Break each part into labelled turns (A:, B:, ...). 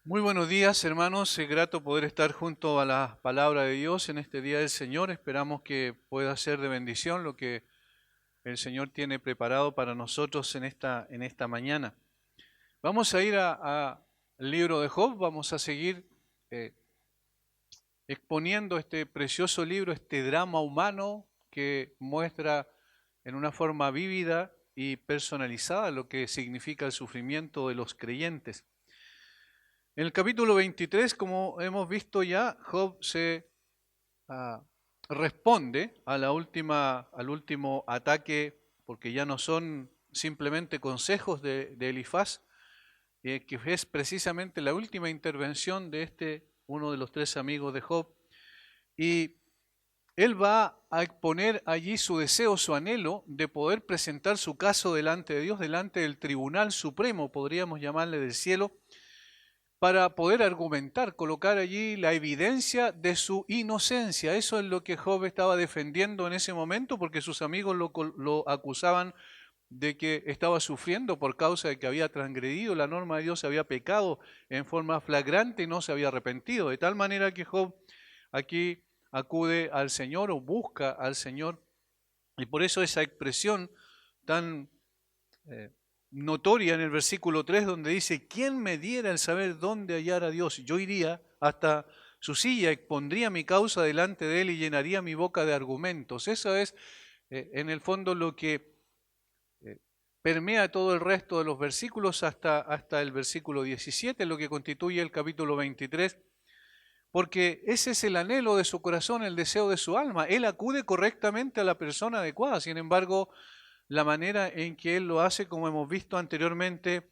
A: Muy buenos días, hermanos. Es grato poder estar junto a la palabra de Dios en este día del Señor. Esperamos que pueda ser de bendición lo que el Señor tiene preparado para nosotros en esta mañana. Vamos a ir al libro de Job. Vamos a seguir eh, exponiendo este precioso libro, este drama humano que muestra en una forma vívida y personalizada lo que significa el sufrimiento de los creyentes. En el capítulo 23, como hemos visto ya, Job se ah, responde a al último ataque, porque ya no son simplemente consejos de Elifaz, que es precisamente la última intervención de uno de los tres amigos de Job, y él va a exponer allí su deseo, su anhelo de poder presentar su caso delante de Dios, delante del Tribunal Supremo, podríamos llamarle del cielo, para poder argumentar, colocar allí la evidencia de su inocencia. Eso es lo que Job estaba defendiendo en ese momento, porque sus amigos lo acusaban de que estaba sufriendo por causa de que había transgredido la norma de Dios, había pecado en forma flagrante y no se había arrepentido. De tal manera que Job aquí acude al Señor o busca al Señor, y por eso esa expresión tan eh, notoria en el versículo 3, donde dice: ¿quién me diera el saber dónde hallar a Dios? Yo iría hasta su silla, expondría mi causa delante de él y llenaría mi boca de argumentos. Eso es en el fondo lo que permea todo el resto de los versículos hasta el versículo 17, lo que constituye el capítulo 23, porque ese es el anhelo de su corazón, el deseo de su alma. Él acude correctamente a la persona adecuada. Sin embargo, la manera en que él lo hace, como hemos visto anteriormente,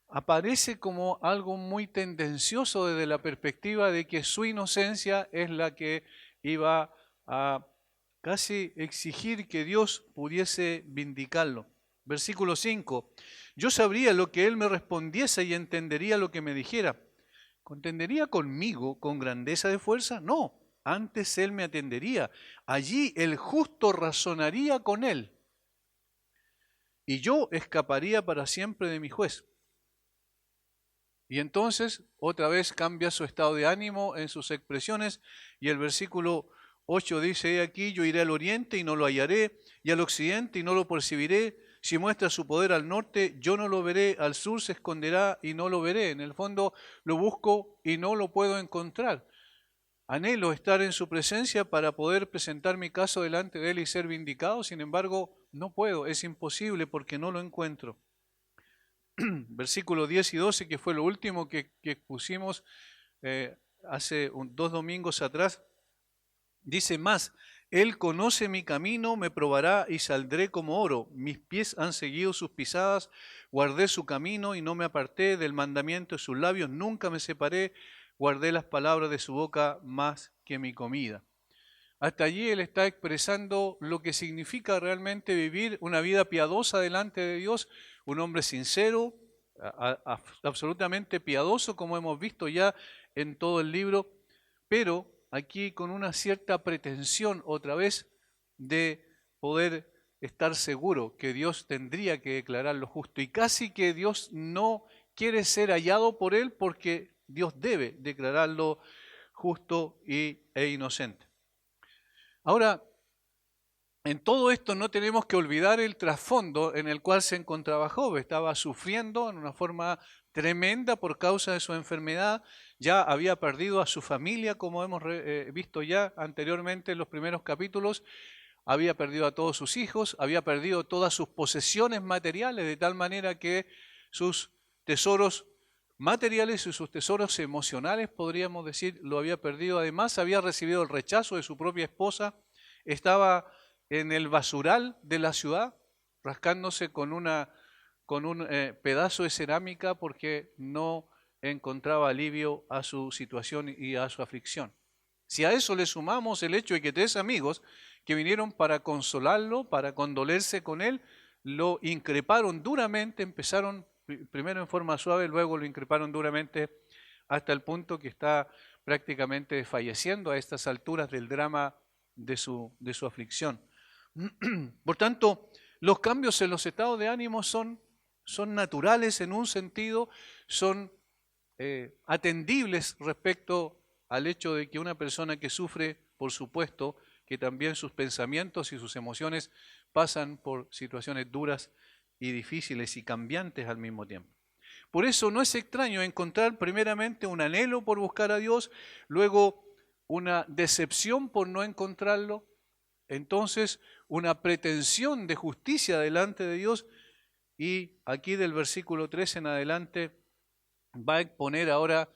A: aparece como algo muy tendencioso desde la perspectiva de que su inocencia es la que iba a casi exigir que Dios pudiese vindicarlo. Versículo 5. Yo sabría lo que él me respondiese y entendería lo que me dijera. ¿Contendería conmigo con grandeza de fuerza? No, antes él me atendería. Allí el justo razonaría con él y yo escaparía para siempre de mi juez. Y entonces otra vez cambia su estado de ánimo en sus expresiones, y el versículo 8 dice: he aquí, yo iré al oriente y no lo hallaré, y al occidente y no lo percibiré. Si muestra su poder al norte, yo no lo veré, al sur se esconderá y no lo veré. En el fondo lo busco y no lo puedo encontrar. Anhelo estar en su presencia para poder presentar mi caso delante de él y ser vindicado. Sin embargo, no puedo, es imposible porque no lo encuentro. Versículos 10 y 12, que fue lo último que expusimos hace 2 domingos atrás, dice más: Él conoce mi camino, me probará y saldré como oro. Mis pies han seguido sus pisadas, guardé su camino y no me aparté del mandamiento de sus labios, nunca me separé, guardé las palabras de su boca más que mi comida. Hasta allí él está expresando lo que significa realmente vivir una vida piadosa delante de Dios, un hombre sincero, absolutamente piadoso, como hemos visto ya en todo el libro, pero aquí con una cierta pretensión otra vez de poder estar seguro que Dios tendría que declarar lo justo, y casi que Dios no quiere ser hallado por él porque Dios debe declararlo justo e inocente. Ahora, en todo esto no tenemos que olvidar el trasfondo en el cual se encontraba Job. Estaba sufriendo en una forma tremenda por causa de su enfermedad. Ya había perdido a su familia, como hemos visto ya anteriormente en los primeros capítulos. Había perdido a todos sus hijos, había perdido todas sus posesiones materiales, de tal manera que sus tesoros materiales y sus tesoros emocionales, podríamos decir, lo había perdido. Además, había recibido el rechazo de su propia esposa. Estaba en el basural de la ciudad, rascándose con un pedazo de cerámica porque no encontraba alivio a su situación y a su aflicción. Si a eso le sumamos el hecho de que 3 amigos que vinieron para consolarlo, para condolerse con él, lo increparon duramente, empezaron primero en forma suave, luego lo increparon duramente hasta el punto que está prácticamente falleciendo a estas alturas del drama de su aflicción. Por tanto, los cambios en los estados de ánimo son naturales en un sentido, son atendibles respecto al hecho de que una persona que sufre, por supuesto, que también sus pensamientos y sus emociones pasan por situaciones duras y difíciles y cambiantes al mismo tiempo. Por eso no es extraño encontrar primeramente un anhelo por buscar a Dios, luego una decepción por no encontrarlo, entonces una pretensión de justicia delante de Dios, y aquí del versículo 3 en adelante va a exponer ahora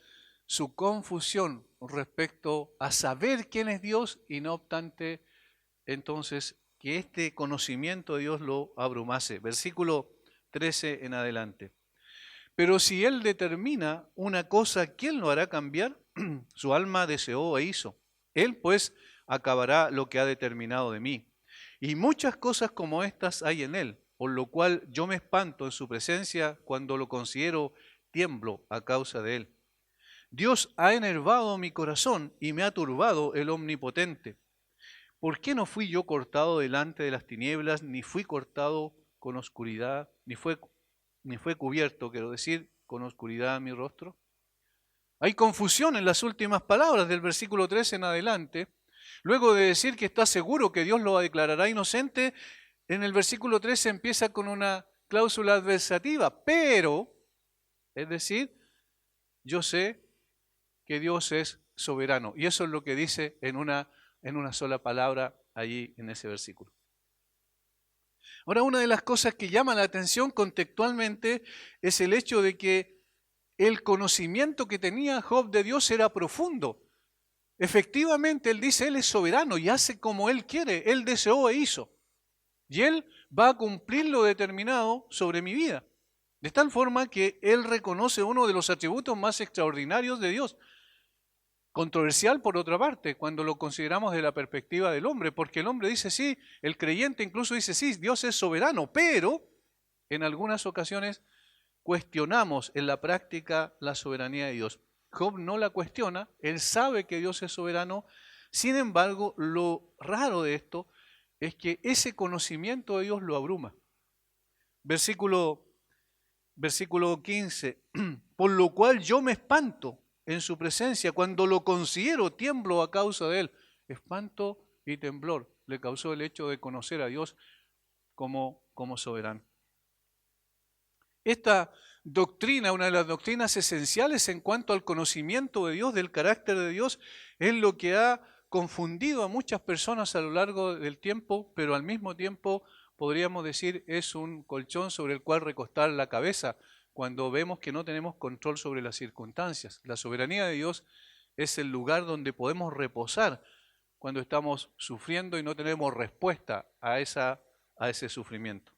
A: su confusión respecto a saber quién es Dios y no obstante entonces que este conocimiento de Dios lo abrumase. Versículo 13 en adelante. Pero si Él determina una cosa, ¿quién lo hará cambiar? Su alma deseó e hizo. Él pues acabará lo que ha determinado de mí. Y muchas cosas como estas hay en Él, por lo cual yo me espanto en su presencia cuando lo considero, tiemblo a causa de Él. Dios ha enervado mi corazón y me ha turbado el Omnipotente. ¿Por qué no fui yo cortado delante de las tinieblas, ni fui cortado con oscuridad, ni fue cubierto, quiero decir, con oscuridad mi rostro? Hay confusión en las últimas palabras del versículo 3 en adelante. Luego de decir que está seguro que Dios lo declarará inocente, en el versículo 3 se empieza con una cláusula adversativa, pero, es decir, yo sé que Dios es soberano. Y eso es lo que dice en una sola palabra allí en ese versículo. Ahora, una de las cosas que llama la atención contextualmente es el hecho de que el conocimiento que tenía Job de Dios era profundo. Efectivamente, él dice, Él es soberano y hace como Él quiere. Él deseó e hizo. Y Él va a cumplir lo determinado sobre mi vida. De tal forma que Él reconoce uno de los atributos más extraordinarios de Dios. Controversial por otra parte, cuando lo consideramos de la perspectiva del hombre, porque el hombre dice sí, el creyente incluso dice sí, Dios es soberano, pero en algunas ocasiones cuestionamos en la práctica la soberanía de Dios. Job no la cuestiona, él sabe que Dios es soberano, sin embargo, lo raro de esto es que ese conocimiento de Dios lo abruma. Versículo 15, por lo cual yo me espanto en su presencia, cuando lo considero tiemblo a causa de Él. Espanto y temblor le causó el hecho de conocer a Dios como soberano. Esta doctrina, una de las doctrinas esenciales en cuanto al conocimiento de Dios, del carácter de Dios, es lo que ha confundido a muchas personas a lo largo del tiempo, pero al mismo tiempo podríamos decir es un colchón sobre el cual recostar la cabeza cuando vemos que no tenemos control sobre las circunstancias. La soberanía de Dios es el lugar donde podemos reposar cuando estamos sufriendo y no tenemos respuesta a ese sufrimiento.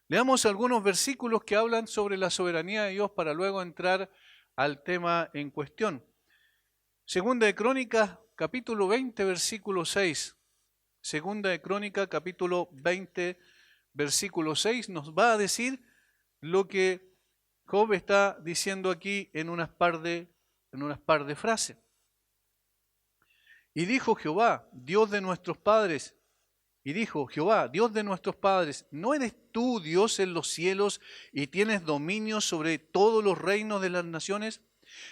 A: Leamos algunos versículos que hablan sobre la soberanía de Dios para luego entrar al tema en cuestión. Segunda de Crónicas, capítulo 20, versículo 6. Segunda de Crónicas, capítulo 20, versículo 6, nos va a decir lo que Job está diciendo aquí en unas par de frases. Y dijo Jehová, Dios de nuestros padres, y dijo Jehová, Dios de nuestros padres, ¿no eres tú Dios en los cielos y tienes dominio sobre todos los reinos de las naciones?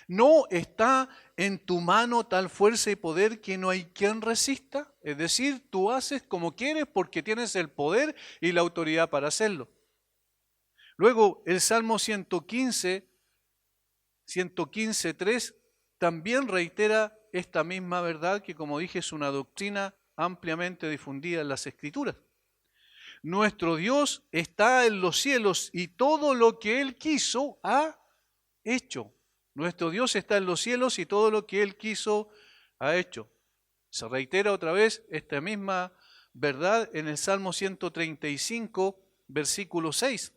A: ¿No está en tu mano tal fuerza y poder que no hay quien resista? Es decir, tú haces como quieres porque tienes el poder y la autoridad para hacerlo. Luego el Salmo 115:3 también reitera esta misma verdad que, como dije, es una doctrina ampliamente difundida en las Escrituras. Nuestro Dios está en los cielos y todo lo que Él quiso ha hecho. Nuestro Dios está en los cielos y todo lo que Él quiso ha hecho. Se reitera otra vez esta misma verdad en el Salmo 135, versículo 6.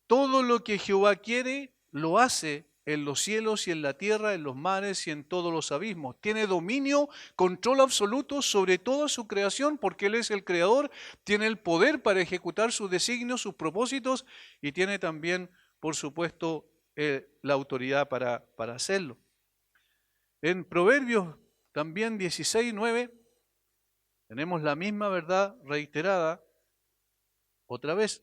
A: Todo lo que Jehová quiere, lo hace en los cielos y en la tierra, en los mares y en todos los abismos. Tiene dominio, control absoluto sobre toda su creación porque Él es el creador, tiene el poder para ejecutar sus designios, sus propósitos y tiene también, por supuesto, la autoridad para hacerlo. En Proverbios también 16:9 tenemos la misma verdad reiterada otra vez.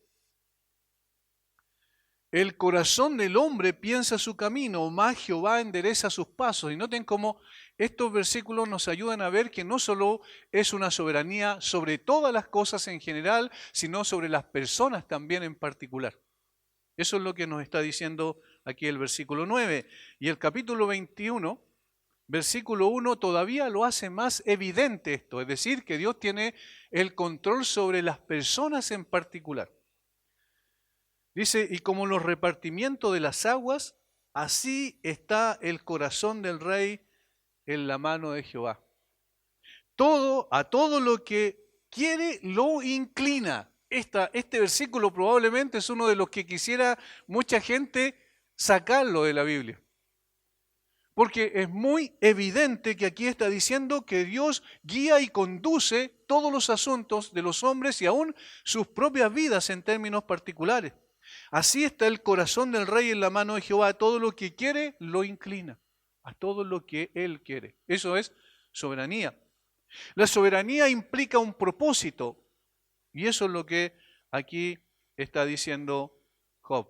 A: el corazón del hombre piensa su camino, mas Jehová endereza sus pasos. Y noten cómo estos versículos nos ayudan a ver que no solo es una soberanía sobre todas las cosas en general, sino sobre las personas también en particular. Eso es lo que nos está diciendo aquí el versículo 9. Y el capítulo 21, versículo 1, todavía lo hace más evidente esto, es decir, que Dios tiene el control sobre las personas en particular. Dice, y como los repartimientos de las aguas, así está el corazón del rey en la mano de Jehová. A todo lo que quiere lo inclina. Este versículo probablemente es uno de los que quisiera mucha gente sacarlo de la Biblia. Porque es muy evidente que aquí está diciendo que Dios guía y conduce todos los asuntos de los hombres y aún sus propias vidas en términos particulares. Así está el corazón del rey en la mano de Jehová. A todo lo que quiere, lo inclina. A todo lo que él quiere. Eso es soberanía. La soberanía implica un propósito. Y eso es lo que aquí está diciendo Job.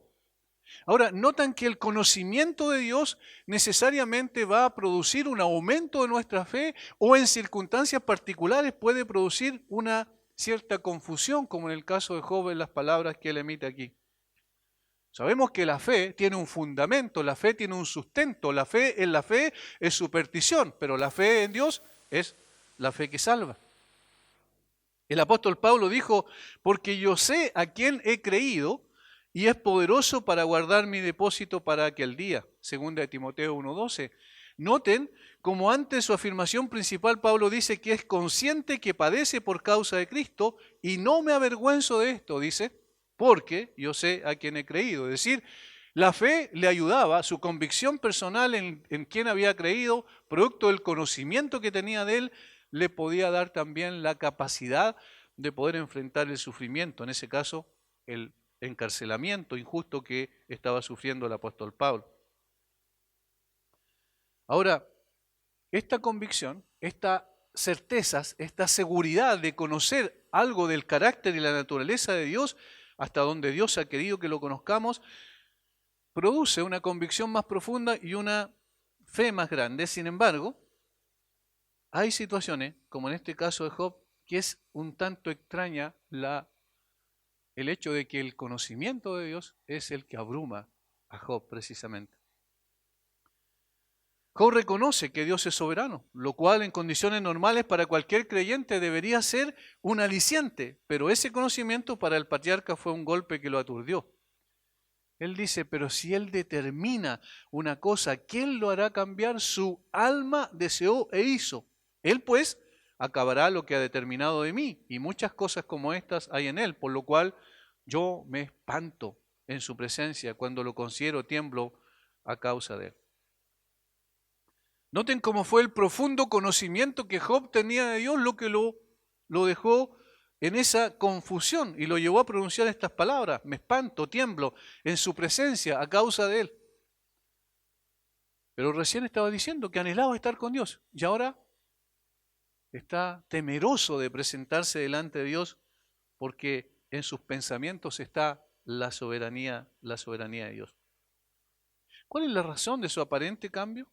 A: Ahora, notan que el conocimiento de Dios necesariamente va a producir un aumento de nuestra fe o en circunstancias particulares puede producir una cierta confusión, como en el caso de Job en las palabras que él emite aquí. Sabemos que la fe tiene un fundamento, la fe tiene un sustento, la fe en la fe es superstición, pero la fe en Dios es la fe que salva. El apóstol Pablo dijo, porque yo sé a quién he creído y es poderoso para guardar mi depósito para aquel día. Segunda de Timoteo 1:12. Noten como antes su afirmación principal Pablo dice que es consciente que padece por causa de Cristo y no me avergüenzo de esto, dice, porque yo sé a quién he creído. Es decir, la fe le ayudaba, su convicción personal en quién había creído, producto del conocimiento que tenía de él, le podía dar también la capacidad de poder enfrentar el sufrimiento, en ese caso el encarcelamiento injusto que estaba sufriendo el apóstol Pablo. Ahora, esta convicción, estas certezas, esta seguridad de conocer algo del carácter y la naturaleza de Dios, hasta donde Dios ha querido que lo conozcamos, produce una convicción más profunda y una fe más grande. Sin embargo, hay situaciones, como en este caso de Job, que es un tanto extraña el hecho de que el conocimiento de Dios es el que abruma a Job precisamente. Job reconoce que Dios es soberano, lo cual en condiciones normales para cualquier creyente debería ser un aliciente, pero ese conocimiento para el patriarca fue un golpe que lo aturdió. Él dice, pero si él determina una cosa, ¿quién lo hará cambiar? Su alma deseó e hizo. Él pues acabará lo que ha determinado de mí, y muchas cosas como estas hay en él, por lo cual yo me espanto en su presencia, cuando lo considero tiemblo a causa de él. Noten cómo fue el profundo conocimiento que Job tenía de Dios lo que lo dejó en esa confusión y lo llevó a pronunciar estas palabras: me espanto, tiemblo en su presencia a causa de él. Pero recién estaba diciendo que anhelaba estar con Dios y ahora está temeroso de presentarse delante de Dios porque en sus pensamientos está la soberanía de Dios. ¿Cuál es la razón de su aparente cambio?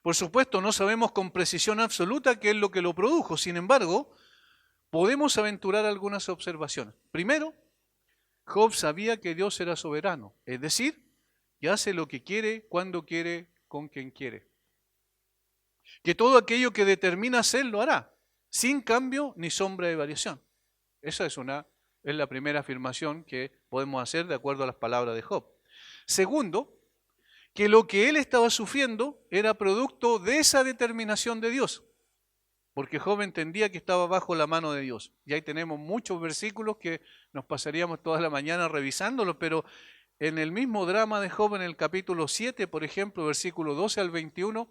A: Por supuesto, no sabemos con precisión absoluta qué es lo que lo produjo. Sin embargo, podemos aventurar algunas observaciones. Primero, Job sabía que Dios era soberano, es decir, que hace lo que quiere, cuando quiere, con quien quiere. Que todo aquello que determina hacer lo hará, sin cambio ni sombra de variación. Esa es la primera afirmación que podemos hacer de acuerdo a las palabras de Job. Segundo, que lo que él estaba sufriendo era producto de esa determinación de Dios, porque Job entendía que estaba bajo la mano de Dios. Y ahí tenemos muchos versículos que nos pasaríamos toda la mañana revisándolos, pero en el mismo drama de Job, en el capítulo 7, por ejemplo, versículo 12 al 21,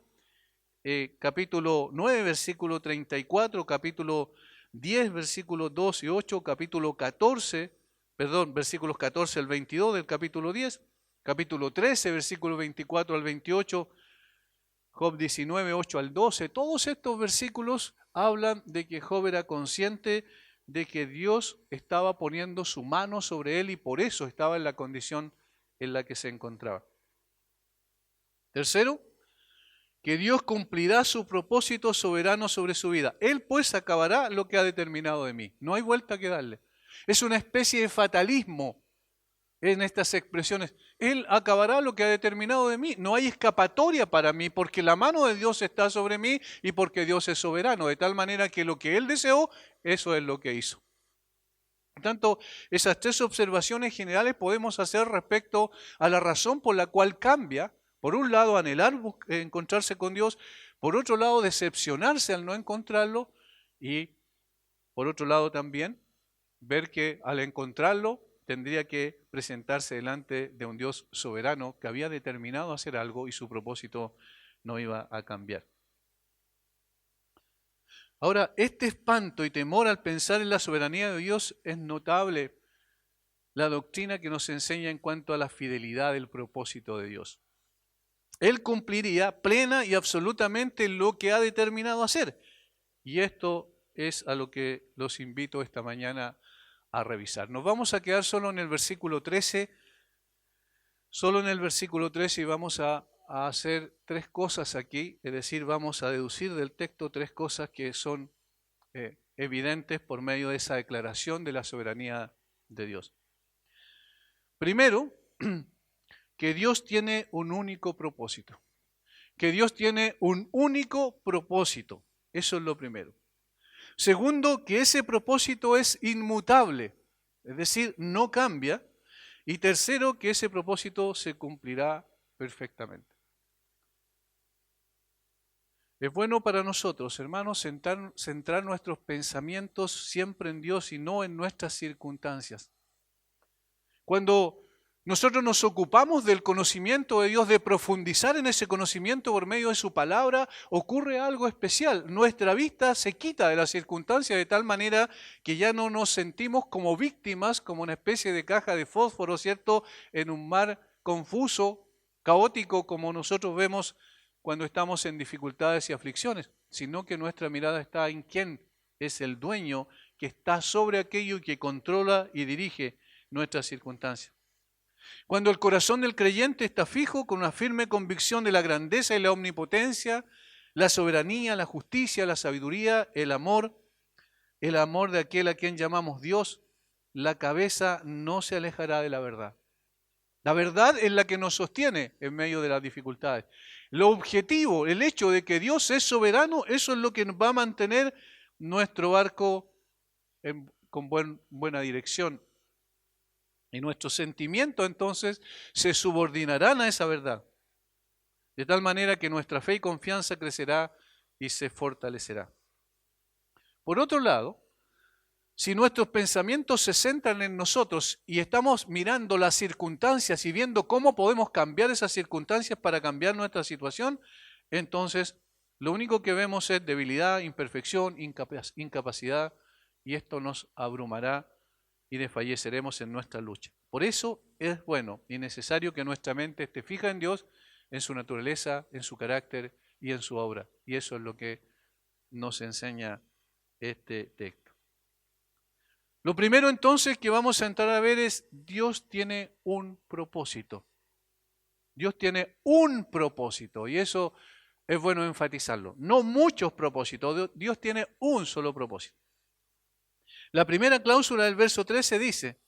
A: capítulo 9, versículo 34, capítulo 10, versículos 2 y 8, capítulo 14, versículos 14 al 22 del capítulo 10, capítulo 13, versículo 24 al 28, Job 19, 8 al 12. Todos estos versículos hablan de que Job era consciente de que Dios estaba poniendo su mano sobre él y por eso estaba en la condición en la que se encontraba. Tercero, que Dios cumplirá su propósito soberano sobre su vida. Él pues acabará lo que ha determinado de mí. No hay vuelta que darle. Es una especie de fatalismo en estas expresiones. Él acabará lo que ha determinado de mí. No hay escapatoria para mí porque la mano de Dios está sobre mí y porque Dios es soberano. De tal manera que lo que Él deseó, eso es lo que hizo. Por tanto, esas tres observaciones generales podemos hacer respecto a la razón por la cual cambia. Por un lado, anhelar encontrarse con Dios. Por otro lado, decepcionarse al no encontrarlo. Y por otro lado también, ver que al encontrarlo tendría que presentarse delante de un Dios soberano que había determinado hacer algo y su propósito no iba a cambiar. Ahora, este espanto y temor al pensar en la soberanía de Dios es notable la doctrina que nos enseña en cuanto a la fidelidad del propósito de Dios. Él cumpliría plena y absolutamente lo que ha determinado hacer. Y esto es a lo que los invito esta mañana a revisar. Nos vamos a quedar solo en el versículo 13, y vamos a hacer tres cosas aquí, es decir, vamos a deducir del texto tres cosas que son evidentes por medio de esa declaración de la soberanía de Dios. Primero, que Dios tiene un único propósito. Que Dios tiene un único propósito. Eso es lo primero. Segundo, que ese propósito es inmutable, es decir, no cambia. Y tercero, que ese propósito se cumplirá perfectamente. Es bueno para nosotros, hermanos, centrar nuestros pensamientos siempre en Dios y no en nuestras circunstancias. Cuando nosotros nos ocupamos del conocimiento de Dios, de profundizar en ese conocimiento por medio de su palabra, ocurre algo especial. Nuestra vista se quita de las circunstancias de tal manera que ya no nos sentimos como víctimas, como una especie de caja de fósforo, ¿cierto?, en un mar confuso, caótico, como nosotros vemos cuando estamos en dificultades y aflicciones, sino que nuestra mirada está en quién es el dueño que está sobre aquello y que controla y dirige nuestras circunstancias. Cuando el corazón del creyente está fijo con una firme convicción de la grandeza y la omnipotencia, la soberanía, la justicia, la sabiduría, el amor de aquel a quien llamamos Dios, la cabeza no se alejará de la verdad. La verdad es la que nos sostiene en medio de las dificultades. Lo objetivo, el hecho de que Dios es soberano, eso es lo que va a mantener nuestro barco con buena dirección. Y nuestros sentimientos entonces se subordinarán a esa verdad. De tal manera que nuestra fe y confianza crecerá y se fortalecerá. Por otro lado, si nuestros pensamientos se centran en nosotros y estamos mirando las circunstancias y viendo cómo podemos cambiar esas circunstancias para cambiar nuestra situación, entonces lo único que vemos es debilidad, imperfección, incapacidad, y esto nos abrumará y desfalleceremos en nuestra lucha. Por eso es bueno y necesario que nuestra mente esté fija en Dios, en su naturaleza, en su carácter y en su obra. Y eso es lo que nos enseña este texto. Lo primero entonces que vamos a entrar a ver es Dios tiene un propósito. Dios tiene un propósito y eso es bueno enfatizarlo. No muchos propósitos, Dios tiene un solo propósito. La primera cláusula del verso 13 dice,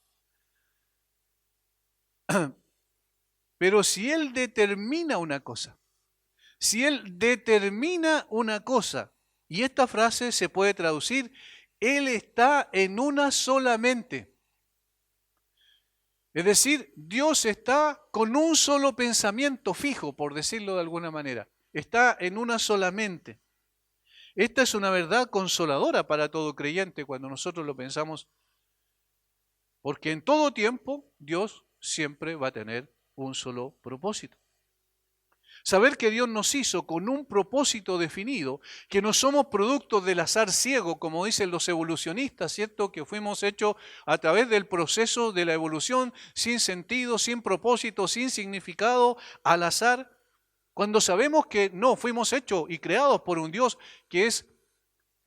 A: pero si Él determina una cosa, y esta frase se puede traducir, Él está en una sola mente. Es decir, Dios está con un solo pensamiento fijo, por decirlo de alguna manera. Está en una sola mente. Esta es una verdad consoladora para todo creyente cuando nosotros lo pensamos, porque en todo tiempo Dios siempre va a tener un solo propósito. Saber que Dios nos hizo con un propósito definido, que no somos productos del azar ciego, como dicen los evolucionistas, ¿cierto? Que fuimos hechos a través del proceso de la evolución, sin sentido, sin propósito, sin significado, al azar. Cuando sabemos que no, fuimos hechos y creados por un Dios que es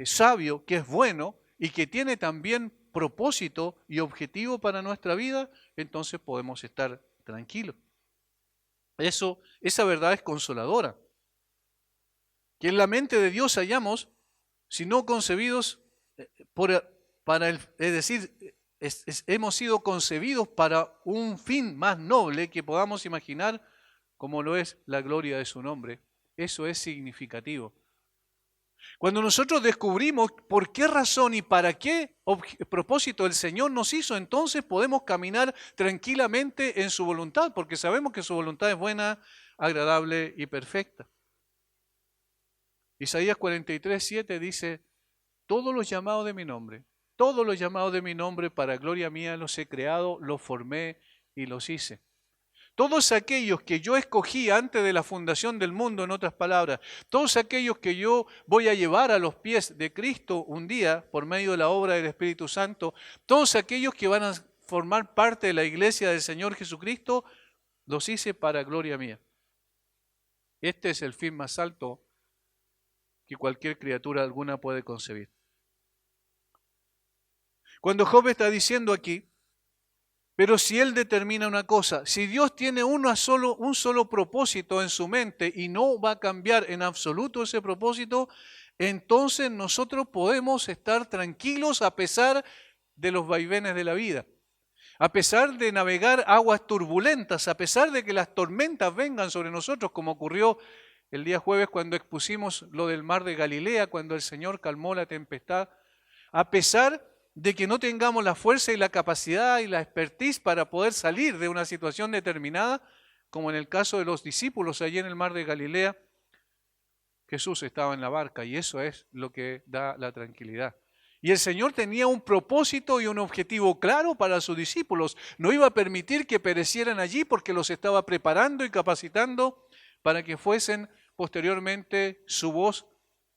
A: sabio, que es bueno y que tiene también propósito y objetivo para nuestra vida, entonces podemos estar tranquilo. Esa verdad es consoladora. Que en la mente de Dios hallamos, si no concebidos es decir, hemos sido concebidos para un fin más noble que podamos imaginar, como lo es la gloria de su nombre. Eso es significativo. Cuando nosotros descubrimos por qué razón y para qué propósito el Señor nos hizo, entonces podemos caminar tranquilamente en su voluntad, porque sabemos que su voluntad es buena, agradable y perfecta. Isaías 43:7 dice: todos los llamados de mi nombre, todos los llamados de mi nombre para gloria mía los he creado, los formé y los hice. Todos aquellos que yo escogí antes de la fundación del mundo, en otras palabras, todos aquellos que yo voy a llevar a los pies de Cristo un día por medio de la obra del Espíritu Santo, todos aquellos que van a formar parte de la iglesia del Señor Jesucristo, los hice para gloria mía. Este es el fin más alto que cualquier criatura alguna puede concebir. Cuando Job está diciendo aquí, pero si Él determina una cosa, si Dios tiene un solo propósito en su mente y no va a cambiar en absoluto ese propósito, entonces nosotros podemos estar tranquilos a pesar de los vaivenes de la vida, a pesar de navegar aguas turbulentas, a pesar de que las tormentas vengan sobre nosotros, como ocurrió el día jueves cuando expusimos lo del mar de Galilea, cuando el Señor calmó la tempestad, a pesar de que no tengamos la fuerza y la capacidad y la expertise para poder salir de una situación determinada, como en el caso de los discípulos allí en el mar de Galilea, Jesús estaba en la barca y eso es lo que da la tranquilidad. Y el Señor tenía un propósito y un objetivo claro para sus discípulos. No iba a permitir que perecieran allí porque los estaba preparando y capacitando para que fuesen posteriormente su voz,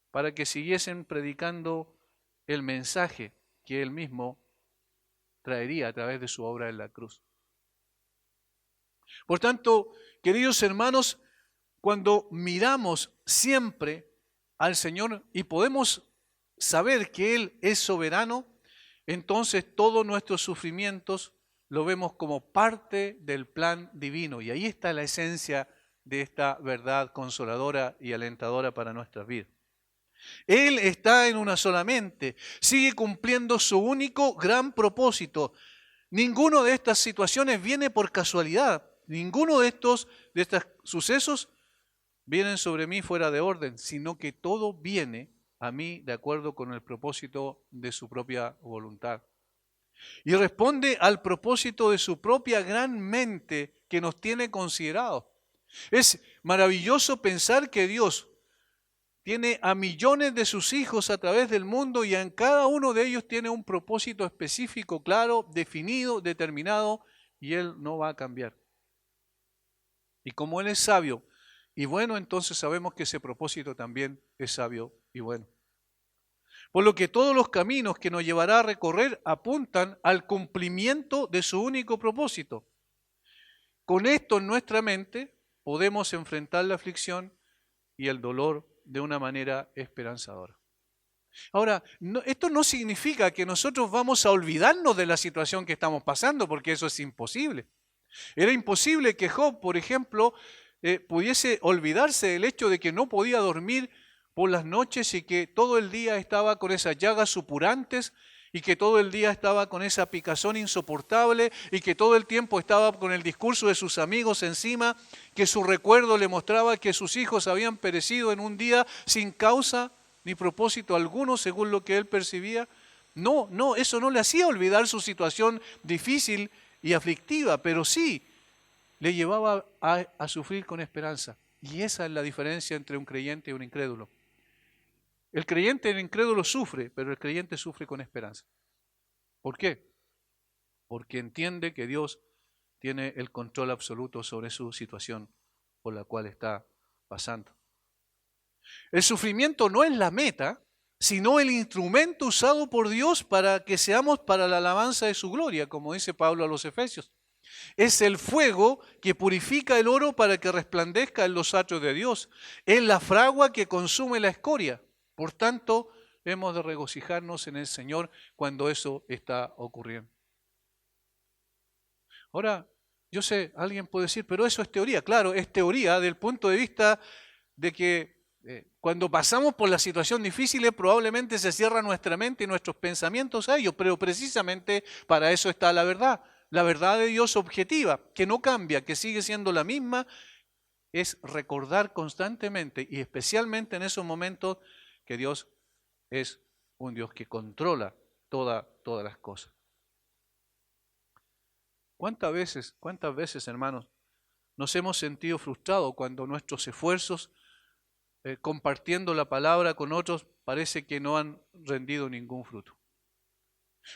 A: para que siguiesen predicando el mensaje que Él mismo traería a través de su obra en la cruz. Por tanto, queridos hermanos, cuando miramos siempre al Señor y podemos saber que Él es soberano, entonces todos nuestros sufrimientos lo vemos como parte del plan divino. Y ahí está la esencia de esta verdad consoladora y alentadora para nuestras vidas. Él está en una sola mente, sigue cumpliendo su único gran propósito. Ninguno de estas situaciones viene por casualidad. Ninguno de estos sucesos vienen sobre mí fuera de orden, sino que todo viene a mí de acuerdo con el propósito de su propia voluntad. Y responde al propósito de su propia gran mente que nos tiene considerados. Es maravilloso pensar que Dios tiene a millones de sus hijos a través del mundo y en cada uno de ellos tiene un propósito específico, claro, definido, determinado, y Él no va a cambiar. Y como Él es sabio y bueno, entonces sabemos que ese propósito también es sabio y bueno. Por lo que todos los caminos que nos llevará a recorrer apuntan al cumplimiento de su único propósito. Con esto en nuestra mente podemos enfrentar la aflicción y el dolor de una manera esperanzadora. Ahora, esto no significa que nosotros vamos a olvidarnos de la situación que estamos pasando, porque eso es imposible. Era imposible que Job, por ejemplo, pudiese olvidarse del hecho de que no podía dormir por las noches y que todo el día estaba con esas llagas supurantes y que todo el día estaba con esa picazón insoportable y que todo el tiempo estaba con el discurso de sus amigos encima, que su recuerdo le mostraba que sus hijos habían perecido en un día sin causa ni propósito alguno, según lo que él percibía. No, eso no le hacía olvidar su situación difícil y aflictiva, pero sí le llevaba a sufrir con esperanza. Y esa es la diferencia entre un creyente y un incrédulo. El creyente y el incrédulo sufre, pero el creyente sufre con esperanza. ¿Por qué? Porque entiende que Dios tiene el control absoluto sobre su situación por la cual está pasando. El sufrimiento no es la meta, sino el instrumento usado por Dios para que seamos para la alabanza de su gloria, como dice Pablo a los Efesios. Es el fuego que purifica el oro para que resplandezca en los atrios de Dios. Es la fragua que consume la escoria. Por tanto, hemos de regocijarnos en el Señor cuando eso está ocurriendo. Ahora, Yo sé, alguien puede decir, pero eso es teoría. Claro, es teoría del punto de vista de que cuando pasamos por las situaciones difíciles probablemente se cierra nuestra mente y nuestros pensamientos a ello, pero precisamente para eso está la verdad de Dios objetiva, que no cambia, que sigue siendo la misma, es recordar constantemente y especialmente en esos momentos que Dios es un Dios que controla todas las cosas. ¿Cuántas veces, hermanos, nos hemos sentido frustrados cuando nuestros esfuerzos compartiendo la palabra con otros parece que no han rendido ningún fruto?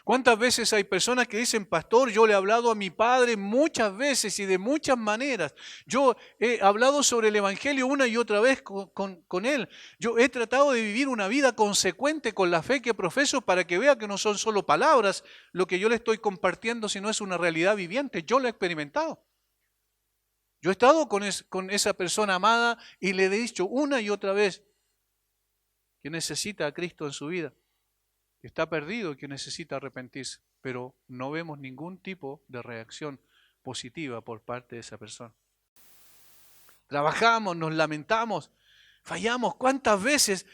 A: ¿Cuántas veces hay personas que dicen, pastor, yo le he hablado a mi padre muchas veces y de muchas maneras? Yo he hablado sobre el Evangelio una y otra vez con él. Yo he tratado de vivir una vida consecuente con la fe que profeso para que vea que no son solo palabras lo que yo le estoy compartiendo, sino es una realidad viviente. Yo lo he experimentado. Yo he estado con esa persona amada y le he dicho una y otra vez que necesita a Cristo en su vida, que está perdido y que necesita arrepentirse, pero no vemos ningún tipo de reacción positiva por parte de esa persona. Trabajamos, nos lamentamos, fallamos. ¿Cuántas veces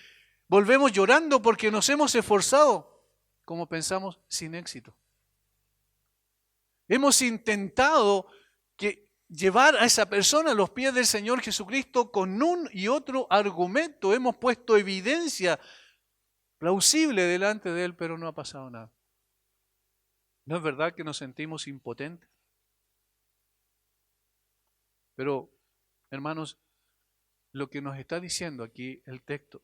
A: volvemos llorando porque nos hemos esforzado, como pensamos, sin éxito? Hemos intentado llevar a esa persona a los pies del Señor Jesucristo con un y otro argumento. Hemos puesto evidencia plausible delante de Él, pero no ha pasado nada. ¿No es verdad que nos sentimos impotentes? Pero, hermanos, lo que nos está diciendo aquí el texto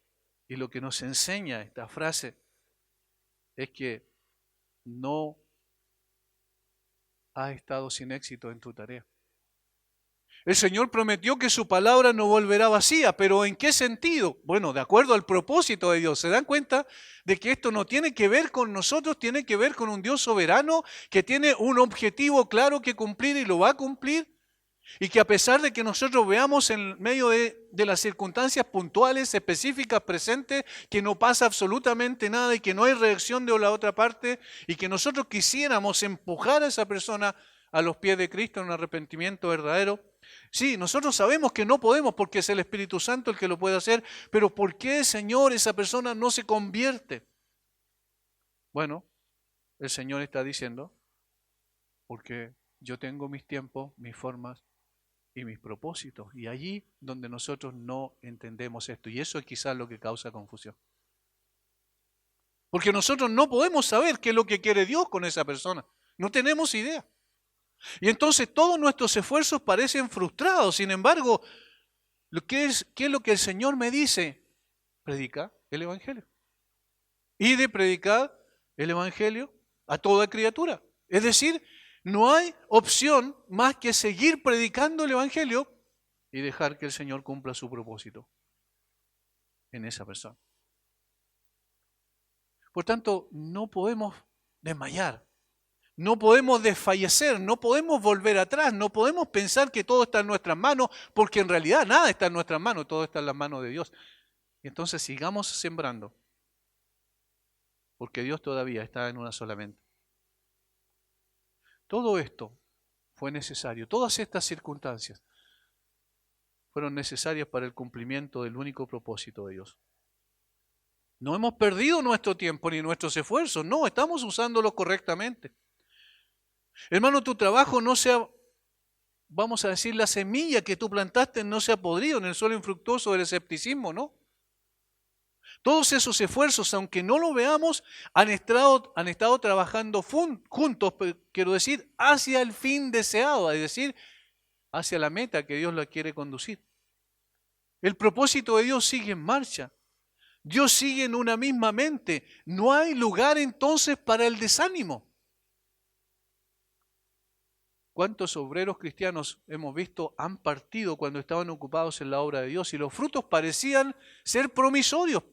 A: y lo que nos enseña esta frase es que no has estado sin éxito en tu tarea. El Señor prometió que su palabra no volverá vacía, pero ¿en qué sentido? Bueno, de acuerdo al propósito de Dios. ¿Se dan cuenta de que esto no tiene que ver con nosotros, tiene que ver con un Dios soberano que tiene un objetivo claro que cumplir y lo va a cumplir? Y que a pesar de que nosotros veamos en medio de las circunstancias puntuales, específicas, presentes, que no pasa absolutamente nada y que no hay reacción de la otra parte, y que nosotros quisiéramos empujar a esa persona a los pies de Cristo en un arrepentimiento verdadero. Sí, nosotros sabemos que no podemos porque es el Espíritu Santo el que lo puede hacer, pero ¿por qué, Señor, esa persona no se convierte? Bueno, el Señor está diciendo, porque yo tengo mis tiempos, mis formas y mis propósitos. Y allí donde nosotros no entendemos esto, y eso es quizás lo que causa confusión. Porque nosotros no podemos saber qué es lo que quiere Dios con esa persona. No tenemos idea. Y entonces todos nuestros esfuerzos parecen frustrados. Sin embargo, ¿qué es lo que el Señor me dice? Predica el Evangelio. Y de predicar el Evangelio a toda criatura. Es decir, no hay opción más que seguir predicando el Evangelio y dejar que el Señor cumpla su propósito en esa persona. Por tanto, no podemos desmayar. No podemos desfallecer, no podemos volver atrás, no podemos pensar que todo está en nuestras manos, porque en realidad nada está en nuestras manos, todo está en las manos de Dios. Y entonces sigamos sembrando, porque Dios todavía está en una sola mente. Todo esto fue necesario, todas estas circunstancias fueron necesarias para el cumplimiento del único propósito de Dios. No hemos perdido nuestro tiempo ni nuestros esfuerzos, no, estamos usándolos correctamente. Hermano, tu trabajo no sea, vamos a decir, la semilla que tú plantaste no se ha podrido en el suelo infructuoso del escepticismo, ¿no? Todos esos esfuerzos, aunque no lo veamos, han estado trabajando juntos, quiero decir, hacia el fin deseado, es decir, hacia la meta que Dios la quiere conducir. El propósito de Dios sigue en marcha. Dios sigue en una misma mente. No hay lugar entonces para el desánimo. ¿Cuántos obreros cristianos hemos visto han partido cuando estaban ocupados en la obra de Dios y los frutos parecían ser promisorios?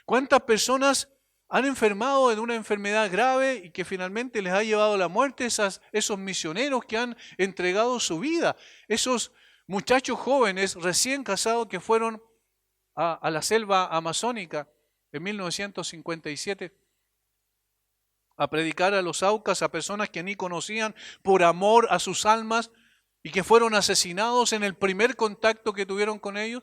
A: ¿Cuántas personas han enfermado de una enfermedad grave y que finalmente les ha llevado a la muerte? Esos misioneros que han entregado su vida, esos muchachos jóvenes recién casados que fueron a la selva amazónica en 1957. a predicar a los Aucas, a personas que ni conocían, por amor a sus almas y que fueron asesinados en el primer contacto que tuvieron con ellos.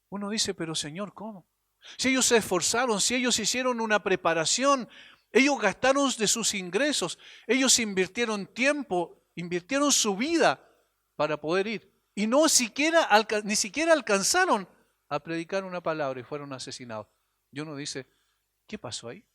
A: Uno dice, pero Señor, ¿cómo? Si ellos se esforzaron, si ellos hicieron una preparación, ellos gastaron de sus ingresos, ellos invirtieron tiempo, invirtieron su vida para poder ir. Y ni siquiera alcanzaron a predicar una palabra y fueron asesinados. Y uno dice, ¿qué pasó ahí?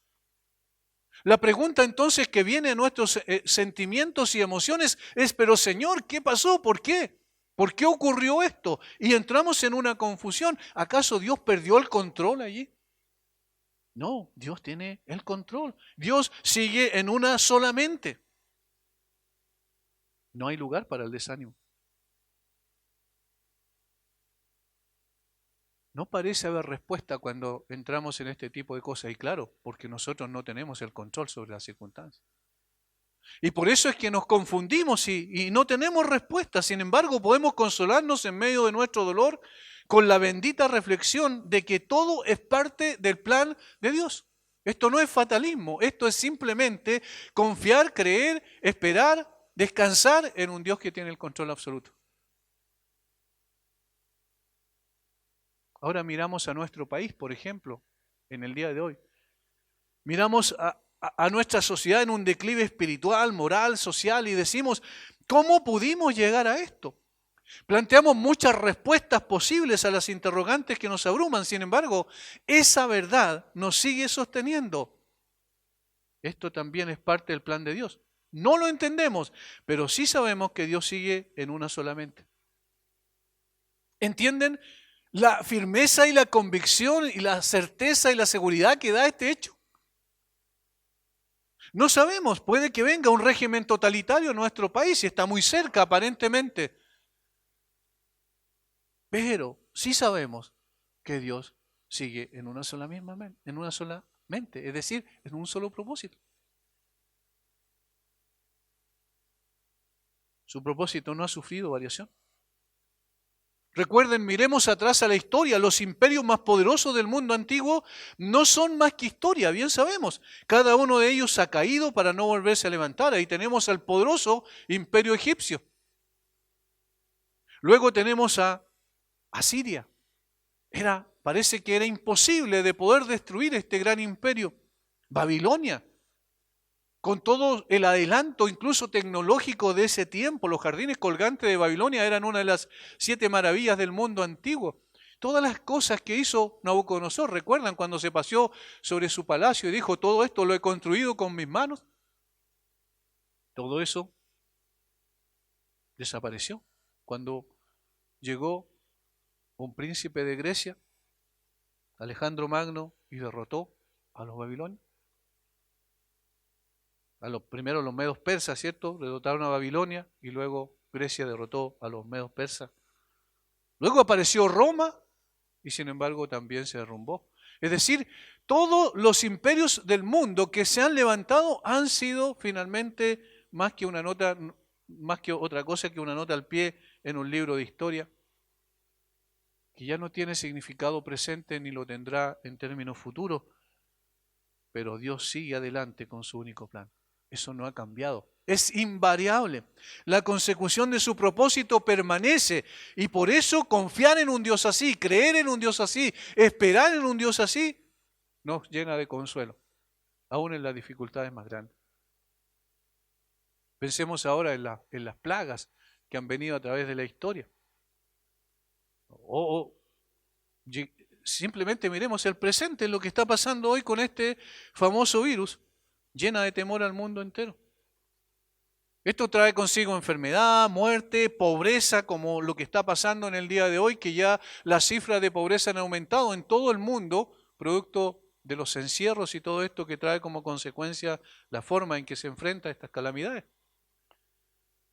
A: La pregunta entonces que viene a nuestros sentimientos y emociones es, pero Señor, ¿qué pasó? ¿Por qué? ¿Por qué ocurrió esto? Y entramos en una confusión. ¿Acaso Dios perdió el control allí? No, Dios tiene el control. Dios sigue en una sola mente. No hay lugar para el desánimo. No parece haber respuesta cuando entramos en este tipo de cosas. Y claro, porque nosotros no tenemos el control sobre las circunstancias. Y por eso es que nos confundimos y no tenemos respuesta. Sin embargo, podemos consolarnos en medio de nuestro dolor con la bendita reflexión de que todo es parte del plan de Dios. Esto no es fatalismo, esto es simplemente confiar, creer, esperar, descansar en un Dios que tiene el control absoluto. Ahora miramos a nuestro país, por ejemplo, en el día de hoy. Miramos a nuestra sociedad en un declive espiritual, moral, social y decimos, ¿cómo pudimos llegar a esto? Planteamos muchas respuestas posibles a las interrogantes que nos abruman. Sin embargo, esa verdad nos sigue sosteniendo. Esto también es parte del plan de Dios. No lo entendemos, pero sí sabemos que Dios sigue en una sola mente. ¿Entienden la firmeza y la convicción y la certeza y la seguridad que da este hecho? No sabemos, puede que venga un régimen totalitario en nuestro país y está muy cerca aparentemente. Pero sí sabemos que Dios sigue en una sola mente, es decir, en un solo propósito. Su propósito no ha sufrido variación. Recuerden, miremos atrás a la historia. Los imperios más poderosos del mundo antiguo no son más que historia, bien sabemos. Cada uno de ellos ha caído para no volverse a levantar. Ahí tenemos al poderoso imperio egipcio. Luego tenemos a Asiria. Parece que era imposible de poder destruir este gran imperio. Babilonia. Con todo el adelanto incluso tecnológico de ese tiempo, los jardines colgantes de Babilonia eran una de las 7 maravillas del mundo antiguo. Todas las cosas que hizo Nabucodonosor, ¿recuerdan cuando se paseó sobre su palacio y dijo, todo esto lo he construido con mis manos? Todo eso desapareció cuando llegó un príncipe de Grecia, Alejandro Magno, y derrotó a los babilonios. Primero los medos persas, ¿cierto? Derrotaron a Babilonia y luego Grecia derrotó a los medos persas. Luego apareció Roma y sin embargo también se derrumbó. Es decir, todos los imperios del mundo que se han levantado han sido finalmente más que otra cosa que una nota al pie en un libro de historia, que ya no tiene significado presente ni lo tendrá en términos futuros, pero Dios sigue adelante con su único plan. Eso no ha cambiado. Es invariable. La consecución de su propósito permanece y por eso confiar en un Dios así, creer en un Dios así, esperar en un Dios así, nos llena de consuelo, aún en las dificultades más grandes. Pensemos ahora en las plagas que han venido a través de la historia. Simplemente miremos el presente, lo que está pasando hoy con este famoso virus, llena de temor al mundo entero. Esto trae consigo enfermedad, muerte, pobreza, como lo que está pasando en el día de hoy, que ya las cifras de pobreza han aumentado en todo el mundo, producto de los encierros y todo esto que trae como consecuencia la forma en que se enfrenta a estas calamidades.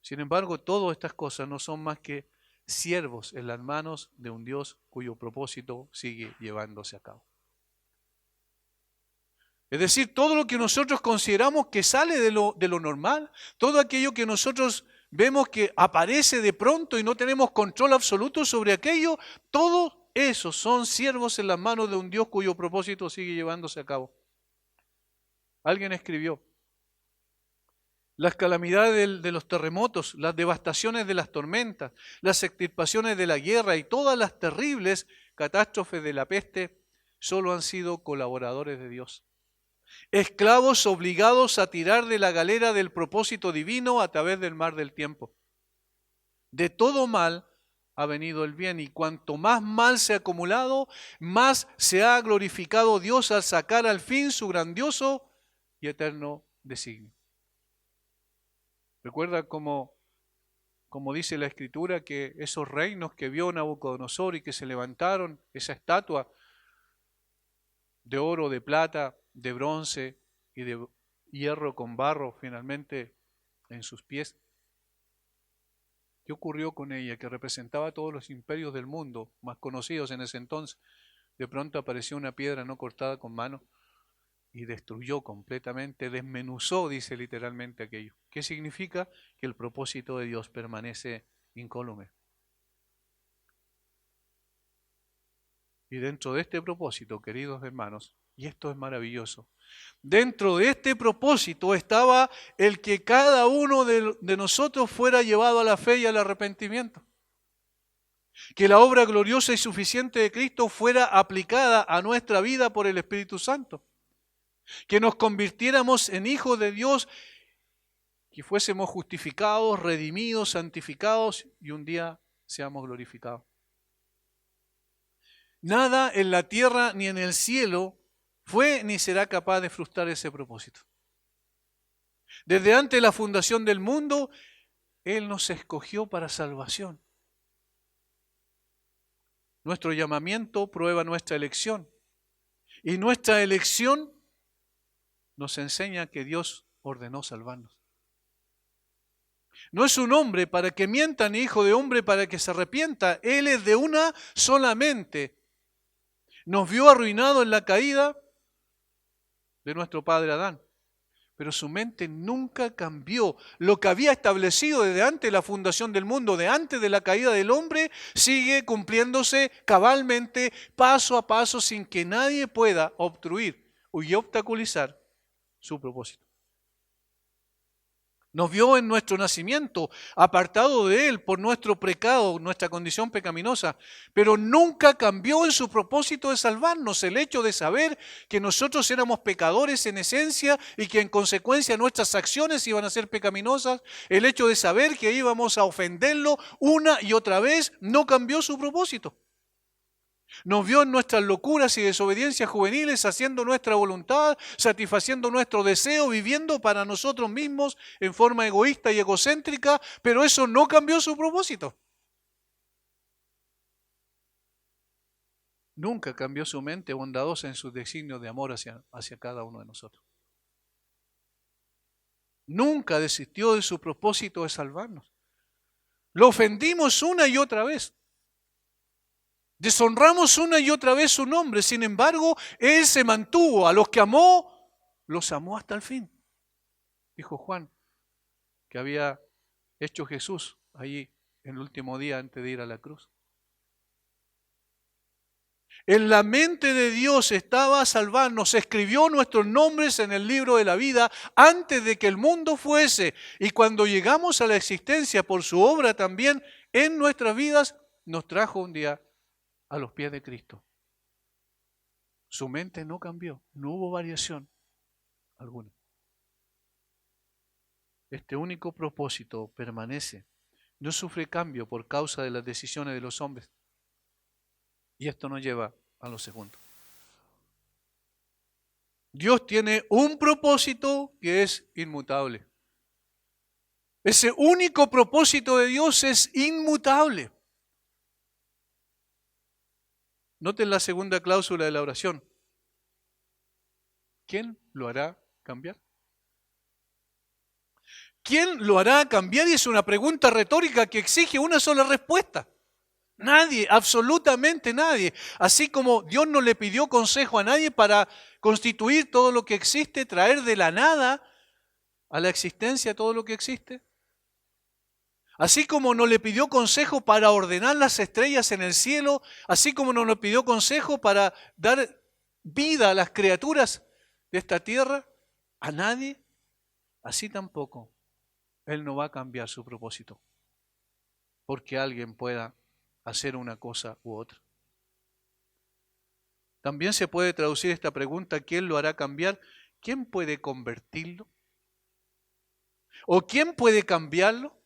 A: Sin embargo, todas estas cosas no son más que siervos en las manos de un Dios cuyo propósito sigue llevándose a cabo. Es decir, todo lo que nosotros consideramos que sale de lo normal, todo aquello que nosotros vemos que aparece de pronto y no tenemos control absoluto sobre aquello, todos esos son siervos en las manos de un Dios cuyo propósito sigue llevándose a cabo. Alguien escribió: las calamidades de los terremotos, las devastaciones de las tormentas, las extirpaciones de la guerra y todas las terribles catástrofes de la peste solo han sido colaboradores de Dios. Esclavos obligados a tirar de la galera del propósito divino a través del mar del tiempo. De todo mal ha venido el bien, y cuanto más mal se ha acumulado, más se ha glorificado Dios al sacar al fin su grandioso y eterno designio. Recuerda como dice la Escritura, que esos reinos que vio Nabucodonosor y que se levantaron, esa estatua de oro, de plata, de bronce y de hierro con barro finalmente en sus pies. ¿Qué ocurrió con ella? Que representaba a todos los imperios del mundo más conocidos en ese entonces. De pronto apareció una piedra no cortada con mano y destruyó completamente, desmenuzó, dice literalmente aquello. ¿Qué significa? Que el propósito de Dios permanece incólume. Y dentro de este propósito, queridos hermanos, y esto es maravilloso, dentro de este propósito estaba el que cada uno de nosotros fuera llevado a la fe y al arrepentimiento. Que la obra gloriosa y suficiente de Cristo fuera aplicada a nuestra vida por el Espíritu Santo. Que nos convirtiéramos en hijos de Dios, que fuésemos justificados, redimidos, santificados y un día seamos glorificados. Nada en la tierra ni en el cielo fue ni será capaz de frustrar ese propósito. Desde antes de la fundación del mundo, Él nos escogió para salvación. Nuestro llamamiento prueba nuestra elección. Y nuestra elección nos enseña que Dios ordenó salvarnos. No es un hombre para que mienta, ni hijo de hombre para que se arrepienta. Él es de una solamente. Nos vio arruinados en la caída de nuestro padre Adán, pero su mente nunca cambió. Lo que había establecido desde antes de la fundación del mundo, de antes de la caída del hombre, sigue cumpliéndose cabalmente, paso a paso, sin que nadie pueda obstruir y obstaculizar su propósito. Nos vio en nuestro nacimiento, apartado de Él por nuestro pecado, nuestra condición pecaminosa, pero nunca cambió en su propósito de salvarnos. El hecho de saber que nosotros éramos pecadores en esencia y que en consecuencia nuestras acciones iban a ser pecaminosas, el hecho de saber que íbamos a ofenderlo una y otra vez, no cambió su propósito. Nos vio en nuestras locuras y desobediencias juveniles, haciendo nuestra voluntad, satisfaciendo nuestro deseo, viviendo para nosotros mismos en forma egoísta y egocéntrica, pero eso no cambió su propósito. Nunca cambió su mente bondadosa en sus designios de amor hacia cada uno de nosotros. Nunca desistió de su propósito de salvarnos. Lo ofendimos una y otra vez. Deshonramos una y otra vez su nombre. Sin embargo, Él se mantuvo. A los que amó, los amó hasta el fin. Dijo Juan, que había hecho Jesús allí en el último día antes de ir a la cruz. En la mente de Dios estaba salvarnos. Escribió nuestros nombres en el libro de la vida antes de que el mundo fuese. Y cuando llegamos a la existencia por su obra también en nuestras vidas, nos trajo un día a los pies de Cristo. Su mente no cambió, no hubo variación alguna. Este único propósito permanece, no sufre cambio por causa de las decisiones de los hombres. Y esto nos lleva a lo segundo. Dios tiene un propósito que es inmutable. Ese único propósito de Dios es inmutable. Noten la segunda cláusula de la oración. ¿Quién lo hará cambiar? ¿Quién lo hará cambiar? Y es una pregunta retórica que exige una sola respuesta. Nadie, absolutamente nadie. Así como Dios no le pidió consejo a nadie para constituir todo lo que existe, traer de la nada a la existencia todo lo que existe. Así como no le pidió consejo para ordenar las estrellas en el cielo, así como no le pidió consejo para dar vida a las criaturas de esta tierra, a nadie, así tampoco Él no va a cambiar su propósito, porque alguien pueda hacer una cosa u otra. También se puede traducir esta pregunta: ¿quién lo hará cambiar? ¿Quién puede convertirlo? ¿O quién puede cambiarlo?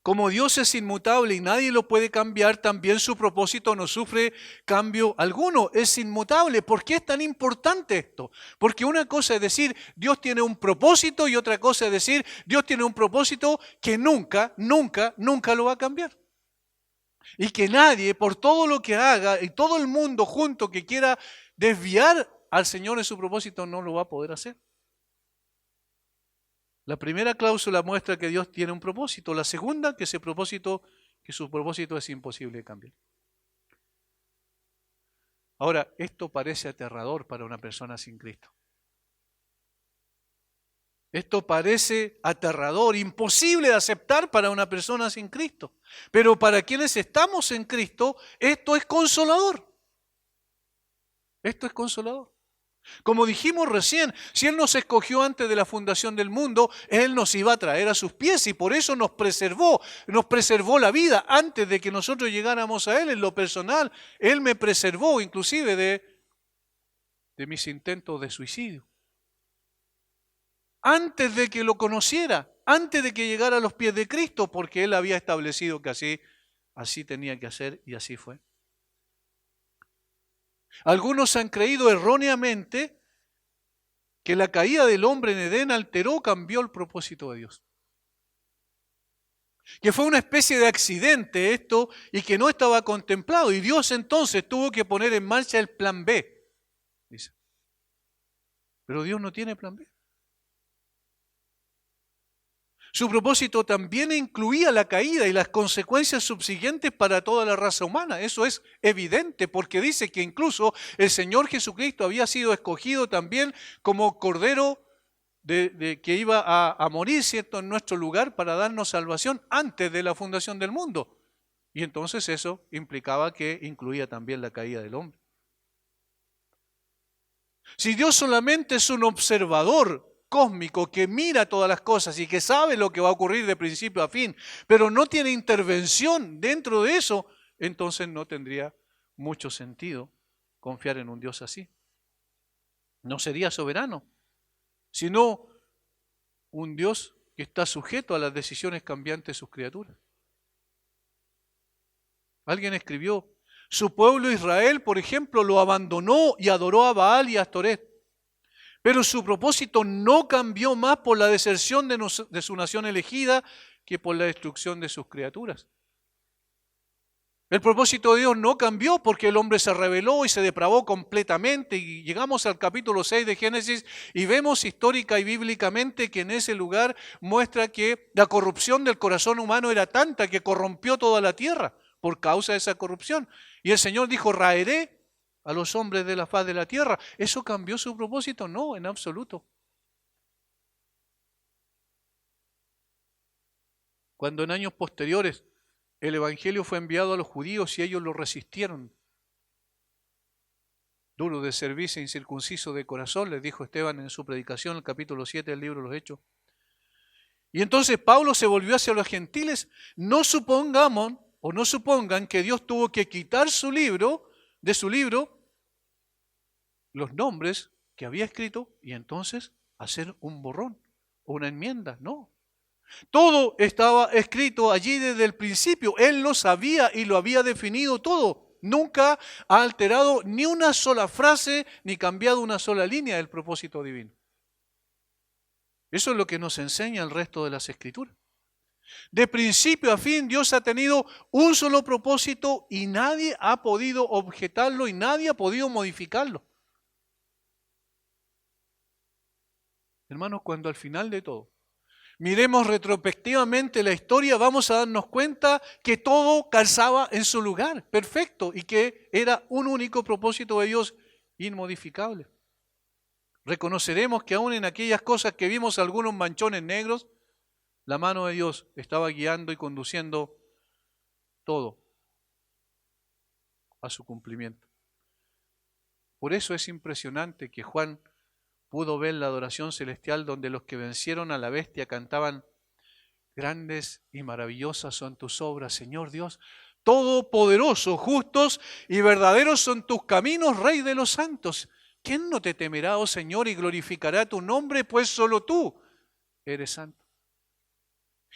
A: Como Dios es inmutable y nadie lo puede cambiar, también su propósito no sufre cambio alguno, es inmutable. ¿Por qué es tan importante esto? Porque una cosa es decir, Dios tiene un propósito, y otra cosa es decir, Dios tiene un propósito que nunca, nunca, nunca lo va a cambiar. Y que nadie, por todo lo que haga, y todo el mundo junto que quiera desviar al Señor de su propósito, no lo va a poder hacer. La primera cláusula muestra que Dios tiene un propósito. La segunda, que su propósito es imposible de cambiar. Ahora, esto parece aterrador para una persona sin Cristo. Esto parece aterrador, imposible de aceptar para una persona sin Cristo. Pero para quienes estamos en Cristo, esto es consolador. Esto es consolador. Como dijimos recién, si Él nos escogió antes de la fundación del mundo, Él nos iba a traer a sus pies y por eso nos preservó la vida antes de que nosotros llegáramos a Él en lo personal. Él me preservó inclusive de mis intentos de suicidio. Antes de que lo conociera, antes de que llegara a los pies de Cristo, porque Él había establecido que así tenía que hacer y así fue. Algunos han creído erróneamente que la caída del hombre en Edén alteró, cambió el propósito de Dios. Que fue una especie de accidente esto y que no estaba contemplado. Y Dios entonces tuvo que poner en marcha el plan B, dice. Pero Dios no tiene plan B. Su propósito también incluía la caída y las consecuencias subsiguientes para toda la raza humana. Eso es evidente porque dice que incluso el Señor Jesucristo había sido escogido también como Cordero que iba a morir, ¿cierto?, en nuestro lugar para darnos salvación antes de la fundación del mundo. Y entonces eso implicaba que incluía también la caída del hombre. Si Dios solamente es un observador cósmico que mira todas las cosas y que sabe lo que va a ocurrir de principio a fin, pero no tiene intervención dentro de eso, entonces no tendría mucho sentido confiar en un Dios así. No sería soberano, sino un Dios que está sujeto a las decisiones cambiantes de sus criaturas. Alguien escribió, su pueblo Israel, por ejemplo, lo abandonó y adoró a Baal y a Astoret. Pero su propósito no cambió más por la deserción de su nación elegida que por la destrucción de sus criaturas. El propósito de Dios no cambió porque el hombre se rebeló y se depravó completamente. Y llegamos al capítulo 6 de Génesis y vemos histórica y bíblicamente que en ese lugar muestra que la corrupción del corazón humano era tanta que corrompió toda la tierra por causa de esa corrupción. Y el Señor dijo, raeré a los hombres de la faz de la tierra. ¿Eso cambió su propósito? No, en absoluto. Cuando en años posteriores el Evangelio fue enviado a los judíos y ellos lo resistieron, duro de cerviz e incircunciso de corazón, les dijo Esteban en su predicación, el capítulo 7 del libro de los Hechos. Y entonces Pablo se volvió hacia los gentiles. No supongamos o no supongan que Dios tuvo que quitar de su libro los nombres que había escrito y entonces hacer un borrón o una enmienda. No. Todo estaba escrito allí desde el principio. Él lo sabía y lo había definido todo. Nunca ha alterado ni una sola frase ni cambiado una sola línea del propósito divino. Eso es lo que nos enseña el resto de las Escrituras. De principio a fin Dios ha tenido un solo propósito y nadie ha podido objetarlo y nadie ha podido modificarlo. Hermanos, cuando al final de todo miremos retrospectivamente la historia, vamos a darnos cuenta que todo calzaba en su lugar, perfecto, y que era un único propósito de Dios inmodificable. Reconoceremos que aún en aquellas cosas que vimos algunos manchones negros, la mano de Dios estaba guiando y conduciendo todo a su cumplimiento. Por eso es impresionante que Juan pudo ver la adoración celestial donde los que vencieron a la bestia cantaban: grandes y maravillosas son tus obras, Señor Dios. Todopoderoso, justos y verdaderos son tus caminos, Rey de los santos. ¿Quién no te temerá, oh Señor, y glorificará tu nombre? Pues solo tú eres santo.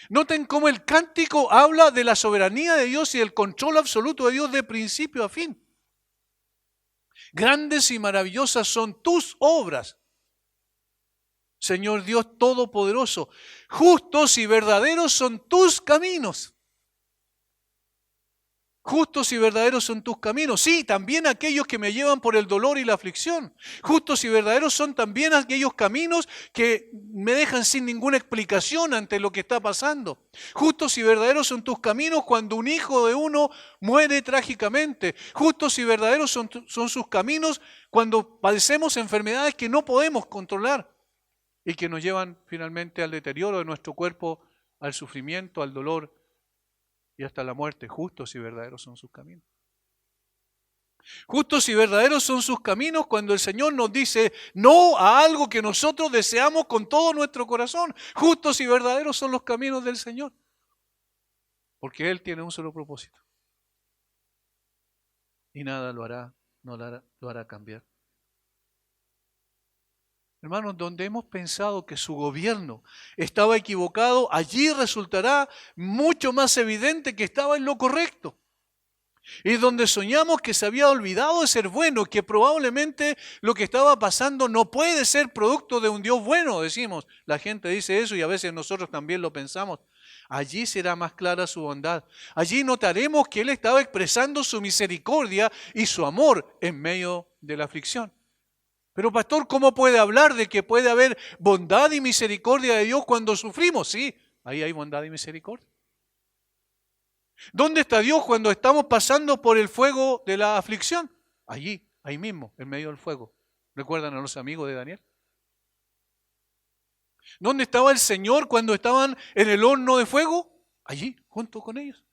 A: Noten cómo el cántico habla de la soberanía de Dios y del control absoluto de Dios de principio a fin. Grandes y maravillosas son tus obras, Señor Dios Todopoderoso. Justos y verdaderos son tus caminos. Justos y verdaderos son tus caminos. Sí, también aquellos que me llevan por el dolor y la aflicción. Justos y verdaderos son también aquellos caminos que me dejan sin ninguna explicación ante lo que está pasando. Justos y verdaderos son tus caminos cuando un hijo de uno muere trágicamente. Justos y verdaderos son sus caminos cuando padecemos enfermedades que no podemos controlar y que nos llevan finalmente al deterioro de nuestro cuerpo, al sufrimiento, al dolor y hasta la muerte. Justos y verdaderos son sus caminos. Justos y verdaderos son sus caminos cuando el Señor nos dice no a algo que nosotros deseamos con todo nuestro corazón. Justos y verdaderos son los caminos del Señor, porque Él tiene un solo propósito y nada lo hará cambiar. Hermanos, donde hemos pensado que su gobierno estaba equivocado, allí resultará mucho más evidente que estaba en lo correcto. Y donde soñamos que se había olvidado de ser bueno, que probablemente lo que estaba pasando no puede ser producto de un Dios bueno, decimos. La gente dice eso y a veces nosotros también lo pensamos. Allí será más clara su bondad. Allí notaremos que Él estaba expresando su misericordia y su amor en medio de la aflicción. Pero pastor, ¿cómo puede hablar de que puede haber bondad y misericordia de Dios cuando sufrimos? Sí, ahí hay bondad y misericordia. ¿Dónde está Dios cuando estamos pasando por el fuego de la aflicción? Allí, ahí mismo, en medio del fuego. ¿Recuerdan a los amigos de Daniel? ¿Dónde estaba el Señor cuando estaban en el horno de fuego? Allí, junto con ellos.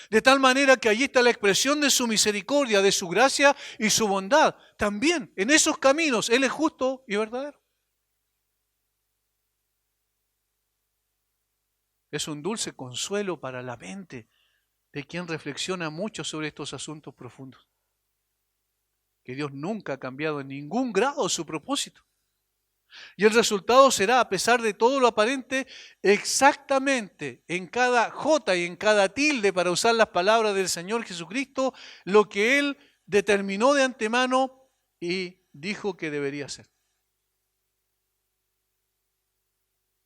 A: De tal manera que allí está la expresión de su misericordia, de su gracia y su bondad. También en esos caminos Él es justo y verdadero. Es un dulce consuelo para la mente de quien reflexiona mucho sobre estos asuntos profundos. Que Dios nunca ha cambiado en ningún grado su propósito. Y el resultado será, a pesar de todo lo aparente, exactamente en cada jota y en cada tilde, para usar las palabras del Señor Jesucristo, lo que Él determinó de antemano y dijo que debería ser.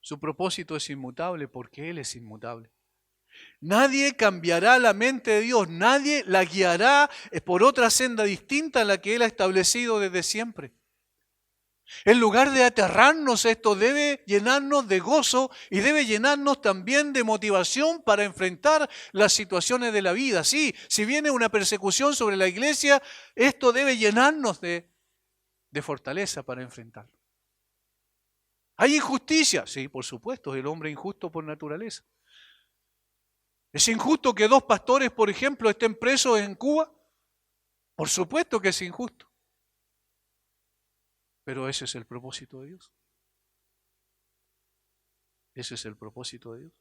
A: Su propósito es inmutable porque Él es inmutable. Nadie cambiará la mente de Dios, nadie la guiará por otra senda distinta a la que Él ha establecido desde siempre. En lugar de aterrarnos, esto debe llenarnos de gozo y debe llenarnos también de motivación para enfrentar las situaciones de la vida. Sí, si viene una persecución sobre la iglesia, esto debe llenarnos de fortaleza para enfrentarlo. ¿Hay injusticia? Sí, por supuesto, el hombre injusto por naturaleza. ¿Es injusto que 2 pastores, por ejemplo, estén presos en Cuba? Por supuesto que es injusto. Pero ese es el propósito de Dios. Ese es el propósito de Dios.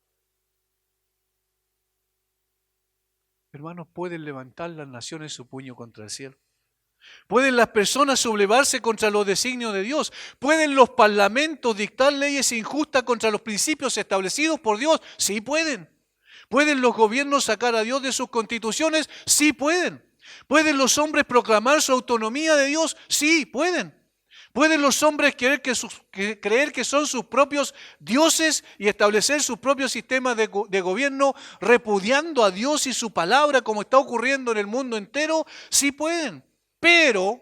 A: Hermanos, pueden levantar las naciones su puño contra el cielo. Pueden las personas sublevarse contra los designios de Dios. Pueden los parlamentos dictar leyes injustas contra los principios establecidos por Dios. Sí pueden. ¿Pueden los gobiernos sacar a Dios de sus constituciones? Sí pueden. ¿Pueden los hombres proclamar su autonomía de Dios? Sí pueden. ¿Pueden los hombres creer que son sus propios dioses y establecer sus propios sistemas de gobierno repudiando a Dios y su palabra como está ocurriendo en el mundo entero? Sí pueden, pero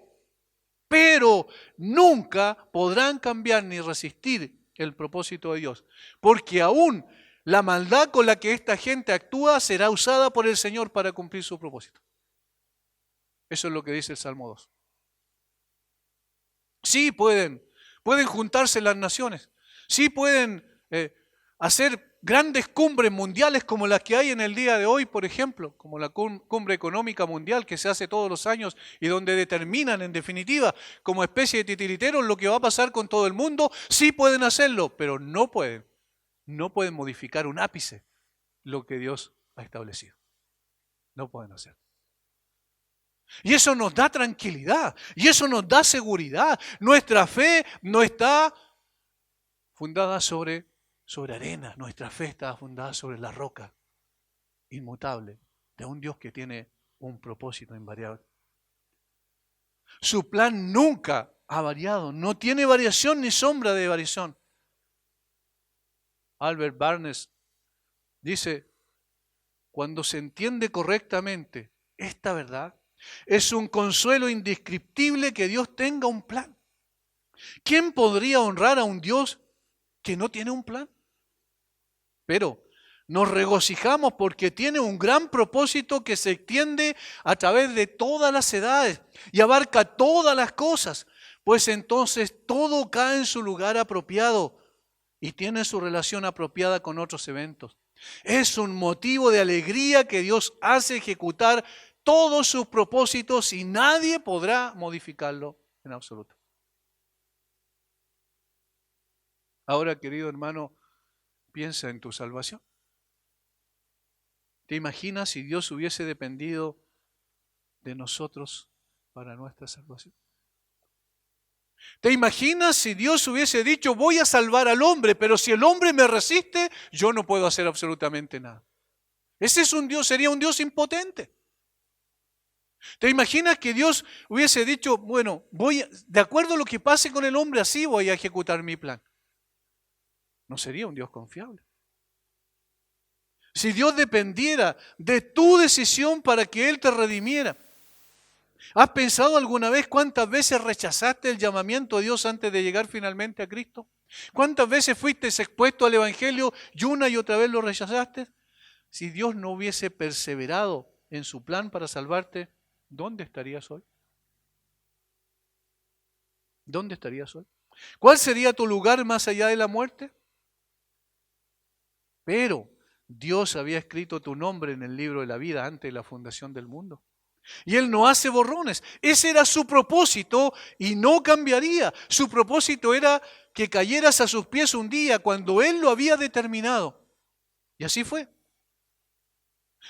A: nunca podrán cambiar ni resistir el propósito de Dios, porque aún la maldad con la que esta gente actúa será usada por el Señor para cumplir su propósito. Eso es lo que dice el Salmo 2. Sí pueden juntarse las naciones, sí pueden hacer grandes cumbres mundiales como las que hay en el día de hoy, por ejemplo, como la cumbre económica mundial que se hace todos los años y donde determinan en definitiva como especie de titiriteros lo que va a pasar con todo el mundo, sí pueden hacerlo, pero no pueden modificar un ápice lo que Dios ha establecido. No pueden hacer. Y eso nos da tranquilidad, y eso nos da seguridad. Nuestra fe no está fundada sobre arena, nuestra fe está fundada sobre la roca inmutable de un Dios que tiene un propósito invariable. Su plan nunca ha variado, no tiene variación ni sombra de variación. Albert Barnes dice, cuando se entiende correctamente esta verdad, es un consuelo indescriptible que Dios tenga un plan. ¿Quién podría honrar a un Dios que no tiene un plan? Pero nos regocijamos porque tiene un gran propósito que se extiende a través de todas las edades y abarca todas las cosas, pues entonces todo cae en su lugar apropiado y tiene su relación apropiada con otros eventos. Es un motivo de alegría que Dios hace ejecutar todos sus propósitos y nadie podrá modificarlo en absoluto. Ahora, querido hermano, piensa en tu salvación. ¿Te imaginas si Dios hubiese dependido de nosotros para nuestra salvación? ¿Te imaginas si Dios hubiese dicho, voy a salvar al hombre, pero si el hombre me resiste, yo no puedo hacer absolutamente nada? Ese es un Dios, sería un Dios impotente. ¿Te imaginas que Dios hubiese dicho, bueno, de acuerdo a lo que pase con el hombre, así voy a ejecutar mi plan? No sería un Dios confiable. Si Dios dependiera de tu decisión para que Él te redimiera, ¿has pensado alguna vez cuántas veces rechazaste el llamamiento de Dios antes de llegar finalmente a Cristo? ¿Cuántas veces fuiste expuesto al Evangelio y una y otra vez lo rechazaste? Si Dios no hubiese perseverado en su plan para salvarte, ¿dónde estarías hoy? ¿Dónde estarías hoy? ¿Cuál sería tu lugar más allá de la muerte? Pero Dios había escrito tu nombre en el libro de la vida antes de la fundación del mundo. Y Él no hace borrones. Ese era su propósito y no cambiaría. Su propósito era que cayeras a sus pies un día cuando Él lo había determinado. Y así fue.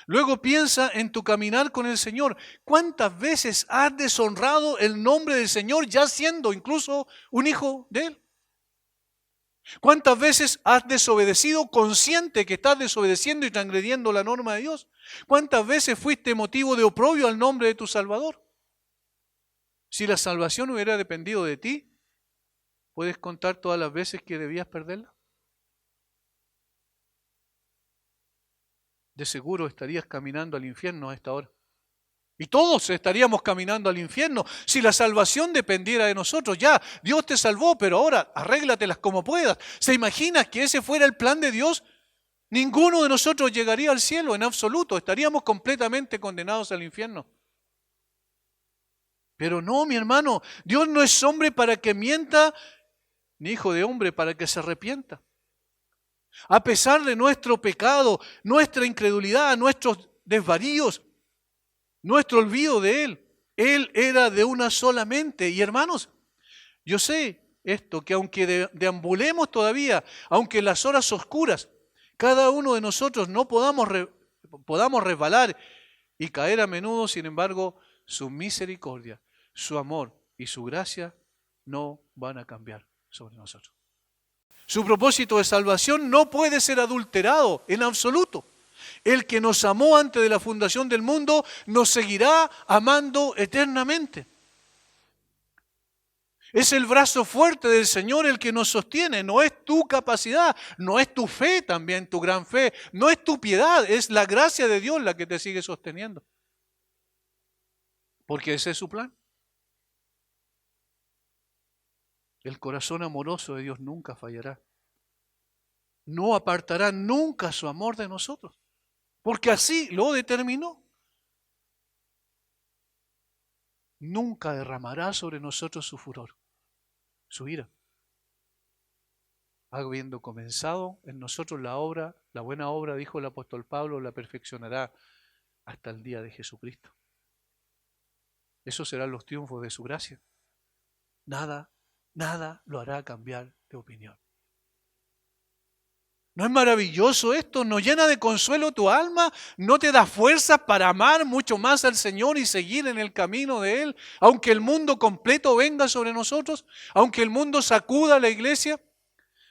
A: Luego piensa en tu caminar con el Señor. ¿Cuántas veces has deshonrado el nombre del Señor ya siendo incluso un hijo de Él? ¿Cuántas veces has desobedecido consciente que estás desobedeciendo y transgrediendo la norma de Dios? ¿Cuántas veces fuiste motivo de oprobio al nombre de tu Salvador? Si la salvación hubiera dependido de ti, ¿puedes contar todas las veces que debías perderla? De seguro estarías caminando al infierno a esta hora. Y todos estaríamos caminando al infierno si la salvación dependiera de nosotros. Ya, Dios te salvó, pero ahora arréglatelas como puedas. ¿Se imaginas que ese fuera el plan de Dios? Ninguno de nosotros llegaría al cielo en absoluto. Estaríamos completamente condenados al infierno. Pero no, mi hermano, Dios no es hombre para que mienta, ni hijo de hombre para que se arrepienta. A pesar de nuestro pecado, nuestra incredulidad, nuestros desvaríos, nuestro olvido de Él era de una sola mente. Y hermanos, yo sé esto, que aunque deambulemos todavía, aunque en las horas oscuras, cada uno de nosotros no podamos resbalar y caer a menudo, sin embargo, su misericordia, su amor y su gracia no van a cambiar sobre nosotros. Su propósito de salvación no puede ser adulterado en absoluto. El que nos amó antes de la fundación del mundo nos seguirá amando eternamente. Es el brazo fuerte del Señor el que nos sostiene, no es tu capacidad, no es tu fe también, tu gran fe, no es tu piedad, es la gracia de Dios la que te sigue sosteniendo. Porque ese es su plan. El corazón amoroso de Dios nunca fallará. No apartará nunca su amor de nosotros, porque así lo determinó. Nunca derramará sobre nosotros su furor, su ira. habiendo comenzado en nosotros la obra, la buena obra, dijo el apóstol Pablo, la perfeccionará hasta el día de Jesucristo. Esos serán los triunfos de su gracia. Nada lo hará cambiar de opinión. ¿No es maravilloso esto? ¿No llena de consuelo tu alma? ¿No te da fuerzas para amar mucho más al Señor y seguir en el camino de Él? Aunque el mundo completo venga sobre nosotros, aunque el mundo sacuda a la iglesia,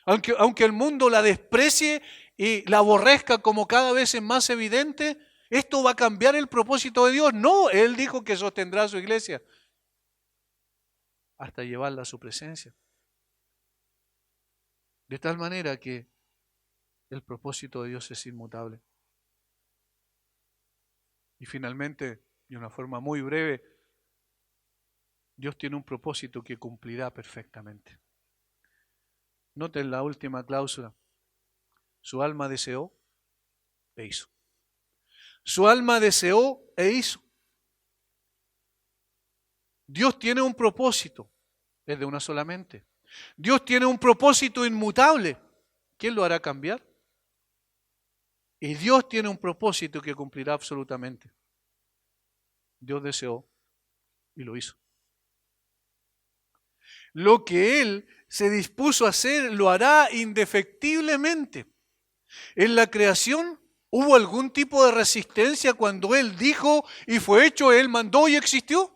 A: aunque el mundo la desprecie y la aborrezca como cada vez es más evidente, ¿esto va a cambiar el propósito de Dios? No, Él dijo que sostendrá a su iglesia hasta llevarla a su presencia. De tal manera que el propósito de Dios es inmutable. Y finalmente, de una forma muy breve, Dios tiene un propósito que cumplirá perfectamente. Noten la última cláusula. Su alma deseó e hizo. Su alma deseó e hizo. Dios tiene un propósito, es de una sola mente. Dios tiene un propósito inmutable. ¿Quién lo hará cambiar? Y Dios tiene un propósito que cumplirá absolutamente. Dios deseó y lo hizo. Lo que Él se dispuso a hacer lo hará indefectiblemente. En la creación hubo algún tipo de resistencia cuando Él dijo y fue hecho, Él mandó y existió.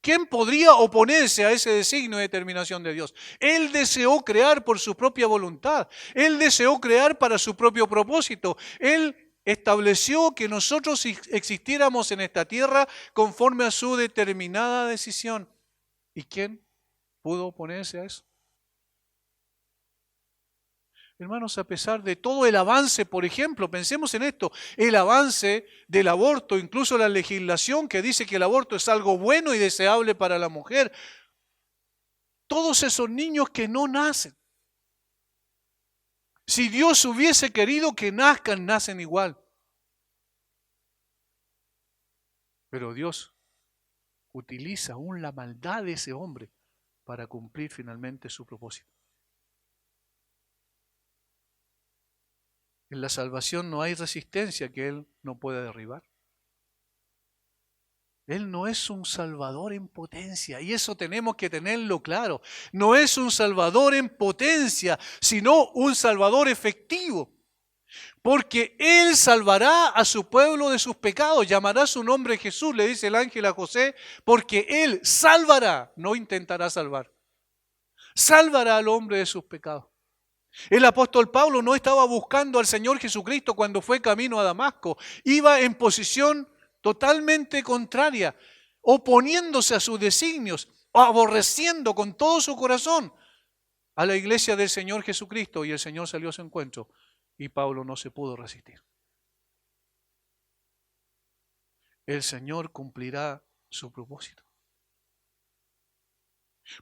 A: ¿Quién podría oponerse a ese designio de determinación de Dios? Él deseó crear por su propia voluntad. Él deseó crear para su propio propósito. Él estableció que nosotros existiéramos en esta tierra conforme a su determinada decisión. ¿Y quién pudo oponerse a eso? Hermanos, a pesar de todo el avance, por ejemplo, pensemos en esto, el avance del aborto, incluso la legislación que dice que el aborto es algo bueno y deseable para la mujer, todos esos niños que no nacen, si Dios hubiese querido que nazcan, nacen igual. Pero Dios utiliza aún la maldad de ese hombre para cumplir finalmente su propósito. En la salvación no hay resistencia que Él no pueda derribar. Él no es un salvador en potencia, y eso tenemos que tenerlo claro. No es un salvador en potencia, sino un salvador efectivo. Porque Él salvará a su pueblo de sus pecados, llamará su nombre Jesús, le dice el ángel a José, porque Él salvará, no intentará salvar. Salvará al hombre de sus pecados. El apóstol Pablo no estaba buscando al Señor Jesucristo cuando fue camino a Damasco. Iba en posición totalmente contraria, oponiéndose a sus designios, aborreciendo con todo su corazón a la iglesia del Señor Jesucristo. Y el Señor salió a su encuentro y Pablo no se pudo resistir. El Señor cumplirá su propósito.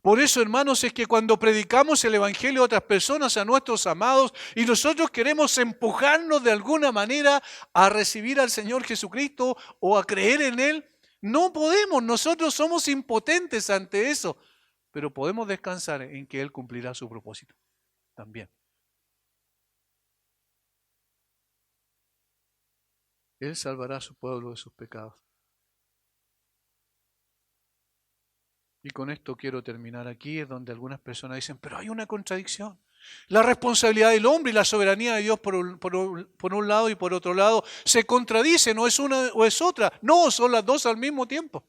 A: Por eso, hermanos, es que cuando predicamos el Evangelio a otras personas, a nuestros amados, y nosotros queremos empujarnos de alguna manera a recibir al Señor Jesucristo o a creer en Él, no podemos, nosotros somos impotentes ante eso, pero podemos descansar en que Él cumplirá su propósito también. Él salvará a su pueblo de sus pecados. Y con esto quiero terminar aquí, es donde algunas personas dicen, pero hay una contradicción. La responsabilidad del hombre y la soberanía de Dios por un lado y por otro lado se contradicen, o es una o es otra. No, son las dos al mismo tiempo.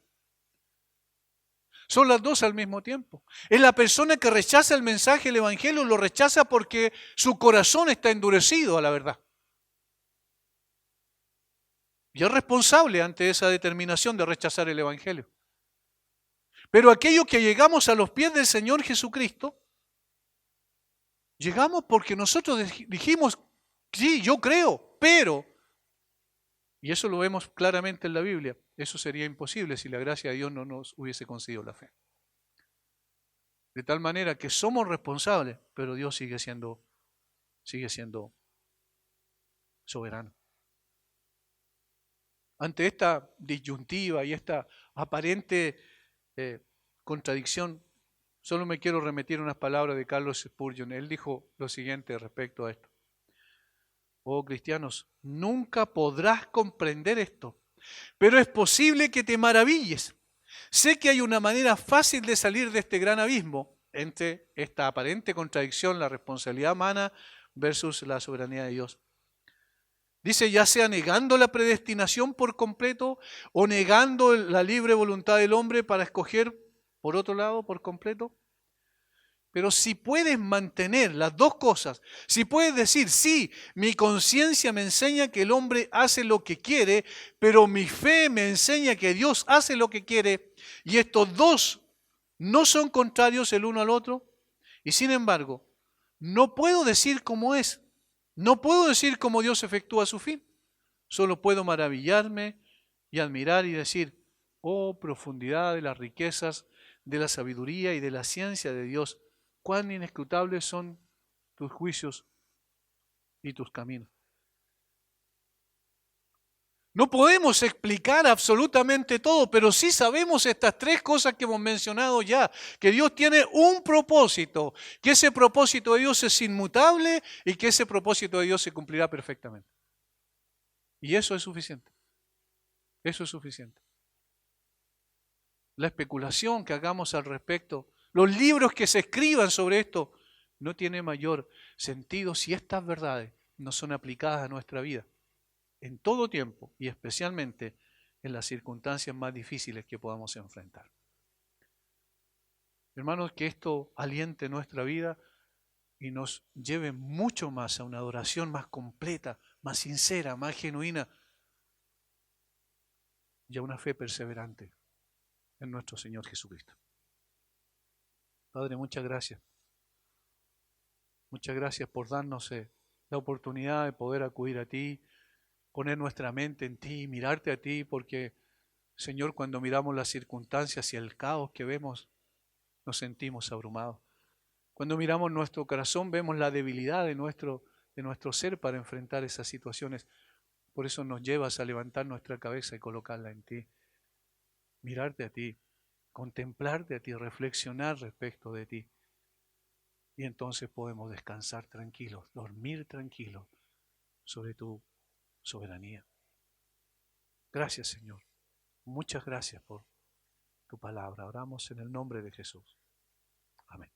A: Son las dos al mismo tiempo. Es la persona que rechaza el mensaje del Evangelio, lo rechaza porque su corazón está endurecido a la verdad. Y es responsable ante esa determinación de rechazar el Evangelio. Pero aquellos que llegamos a los pies del Señor Jesucristo, llegamos porque nosotros dijimos, sí, yo creo, pero, y eso lo vemos claramente en la Biblia, eso sería imposible si la gracia de Dios no nos hubiese concedido la fe. De tal manera que somos responsables, pero Dios sigue siendo soberano. Ante esta disyuntiva y esta aparente contradicción, Solo me quiero remitir a unas palabras de Carlos Spurgeon. Él dijo lo siguiente respecto a esto. Oh cristianos, nunca podrás comprender esto, pero es posible que te maravilles. Sé que hay una manera fácil de salir de este gran abismo entre esta aparente contradicción, la responsabilidad humana versus la soberanía de Dios. Dice, ya sea negando la predestinación por completo o negando la libre voluntad del hombre para escoger, por otro lado, por completo. Pero si puedes mantener las dos cosas, si puedes decir, sí, mi conciencia me enseña que el hombre hace lo que quiere, pero mi fe me enseña que Dios hace lo que quiere, y estos dos no son contrarios el uno al otro, y sin embargo, no puedo decir cómo es, no puedo decir cómo Dios efectúa su fin, solo puedo maravillarme y admirar y decir, oh profundidad de las riquezas, de la sabiduría y de la ciencia de Dios, cuán inescrutables son tus juicios y tus caminos. No podemos explicar absolutamente todo, pero sí sabemos estas tres cosas que hemos mencionado ya, que Dios tiene un propósito, que ese propósito de Dios es inmutable y que ese propósito de Dios se cumplirá perfectamente. Y eso es suficiente. Eso es suficiente. La especulación que hagamos al respecto, los libros que se escriban sobre esto, no tiene mayor sentido si estas verdades no son aplicadas a nuestra vida en todo tiempo y especialmente en las circunstancias más difíciles que podamos enfrentar. Hermanos, que esto aliente nuestra vida y nos lleve mucho más a una adoración más completa, más sincera, más genuina y a una fe perseverante en nuestro Señor Jesucristo. Padre, muchas gracias. Muchas gracias por darnos la oportunidad de poder acudir a ti, poner nuestra mente en ti, mirarte a ti, porque, Señor, cuando miramos las circunstancias y el caos que vemos, nos sentimos abrumados. Cuando miramos nuestro corazón, vemos la debilidad de nuestro ser para enfrentar esas situaciones. Por eso nos llevas a levantar nuestra cabeza y colocarla en ti, mirarte a ti, contemplarte a ti, reflexionar respecto de ti. Y entonces podemos descansar tranquilos, dormir tranquilos sobre tu soberanía. Gracias, Señor. Muchas gracias por tu palabra. Oramos en el nombre de Jesús. Amén.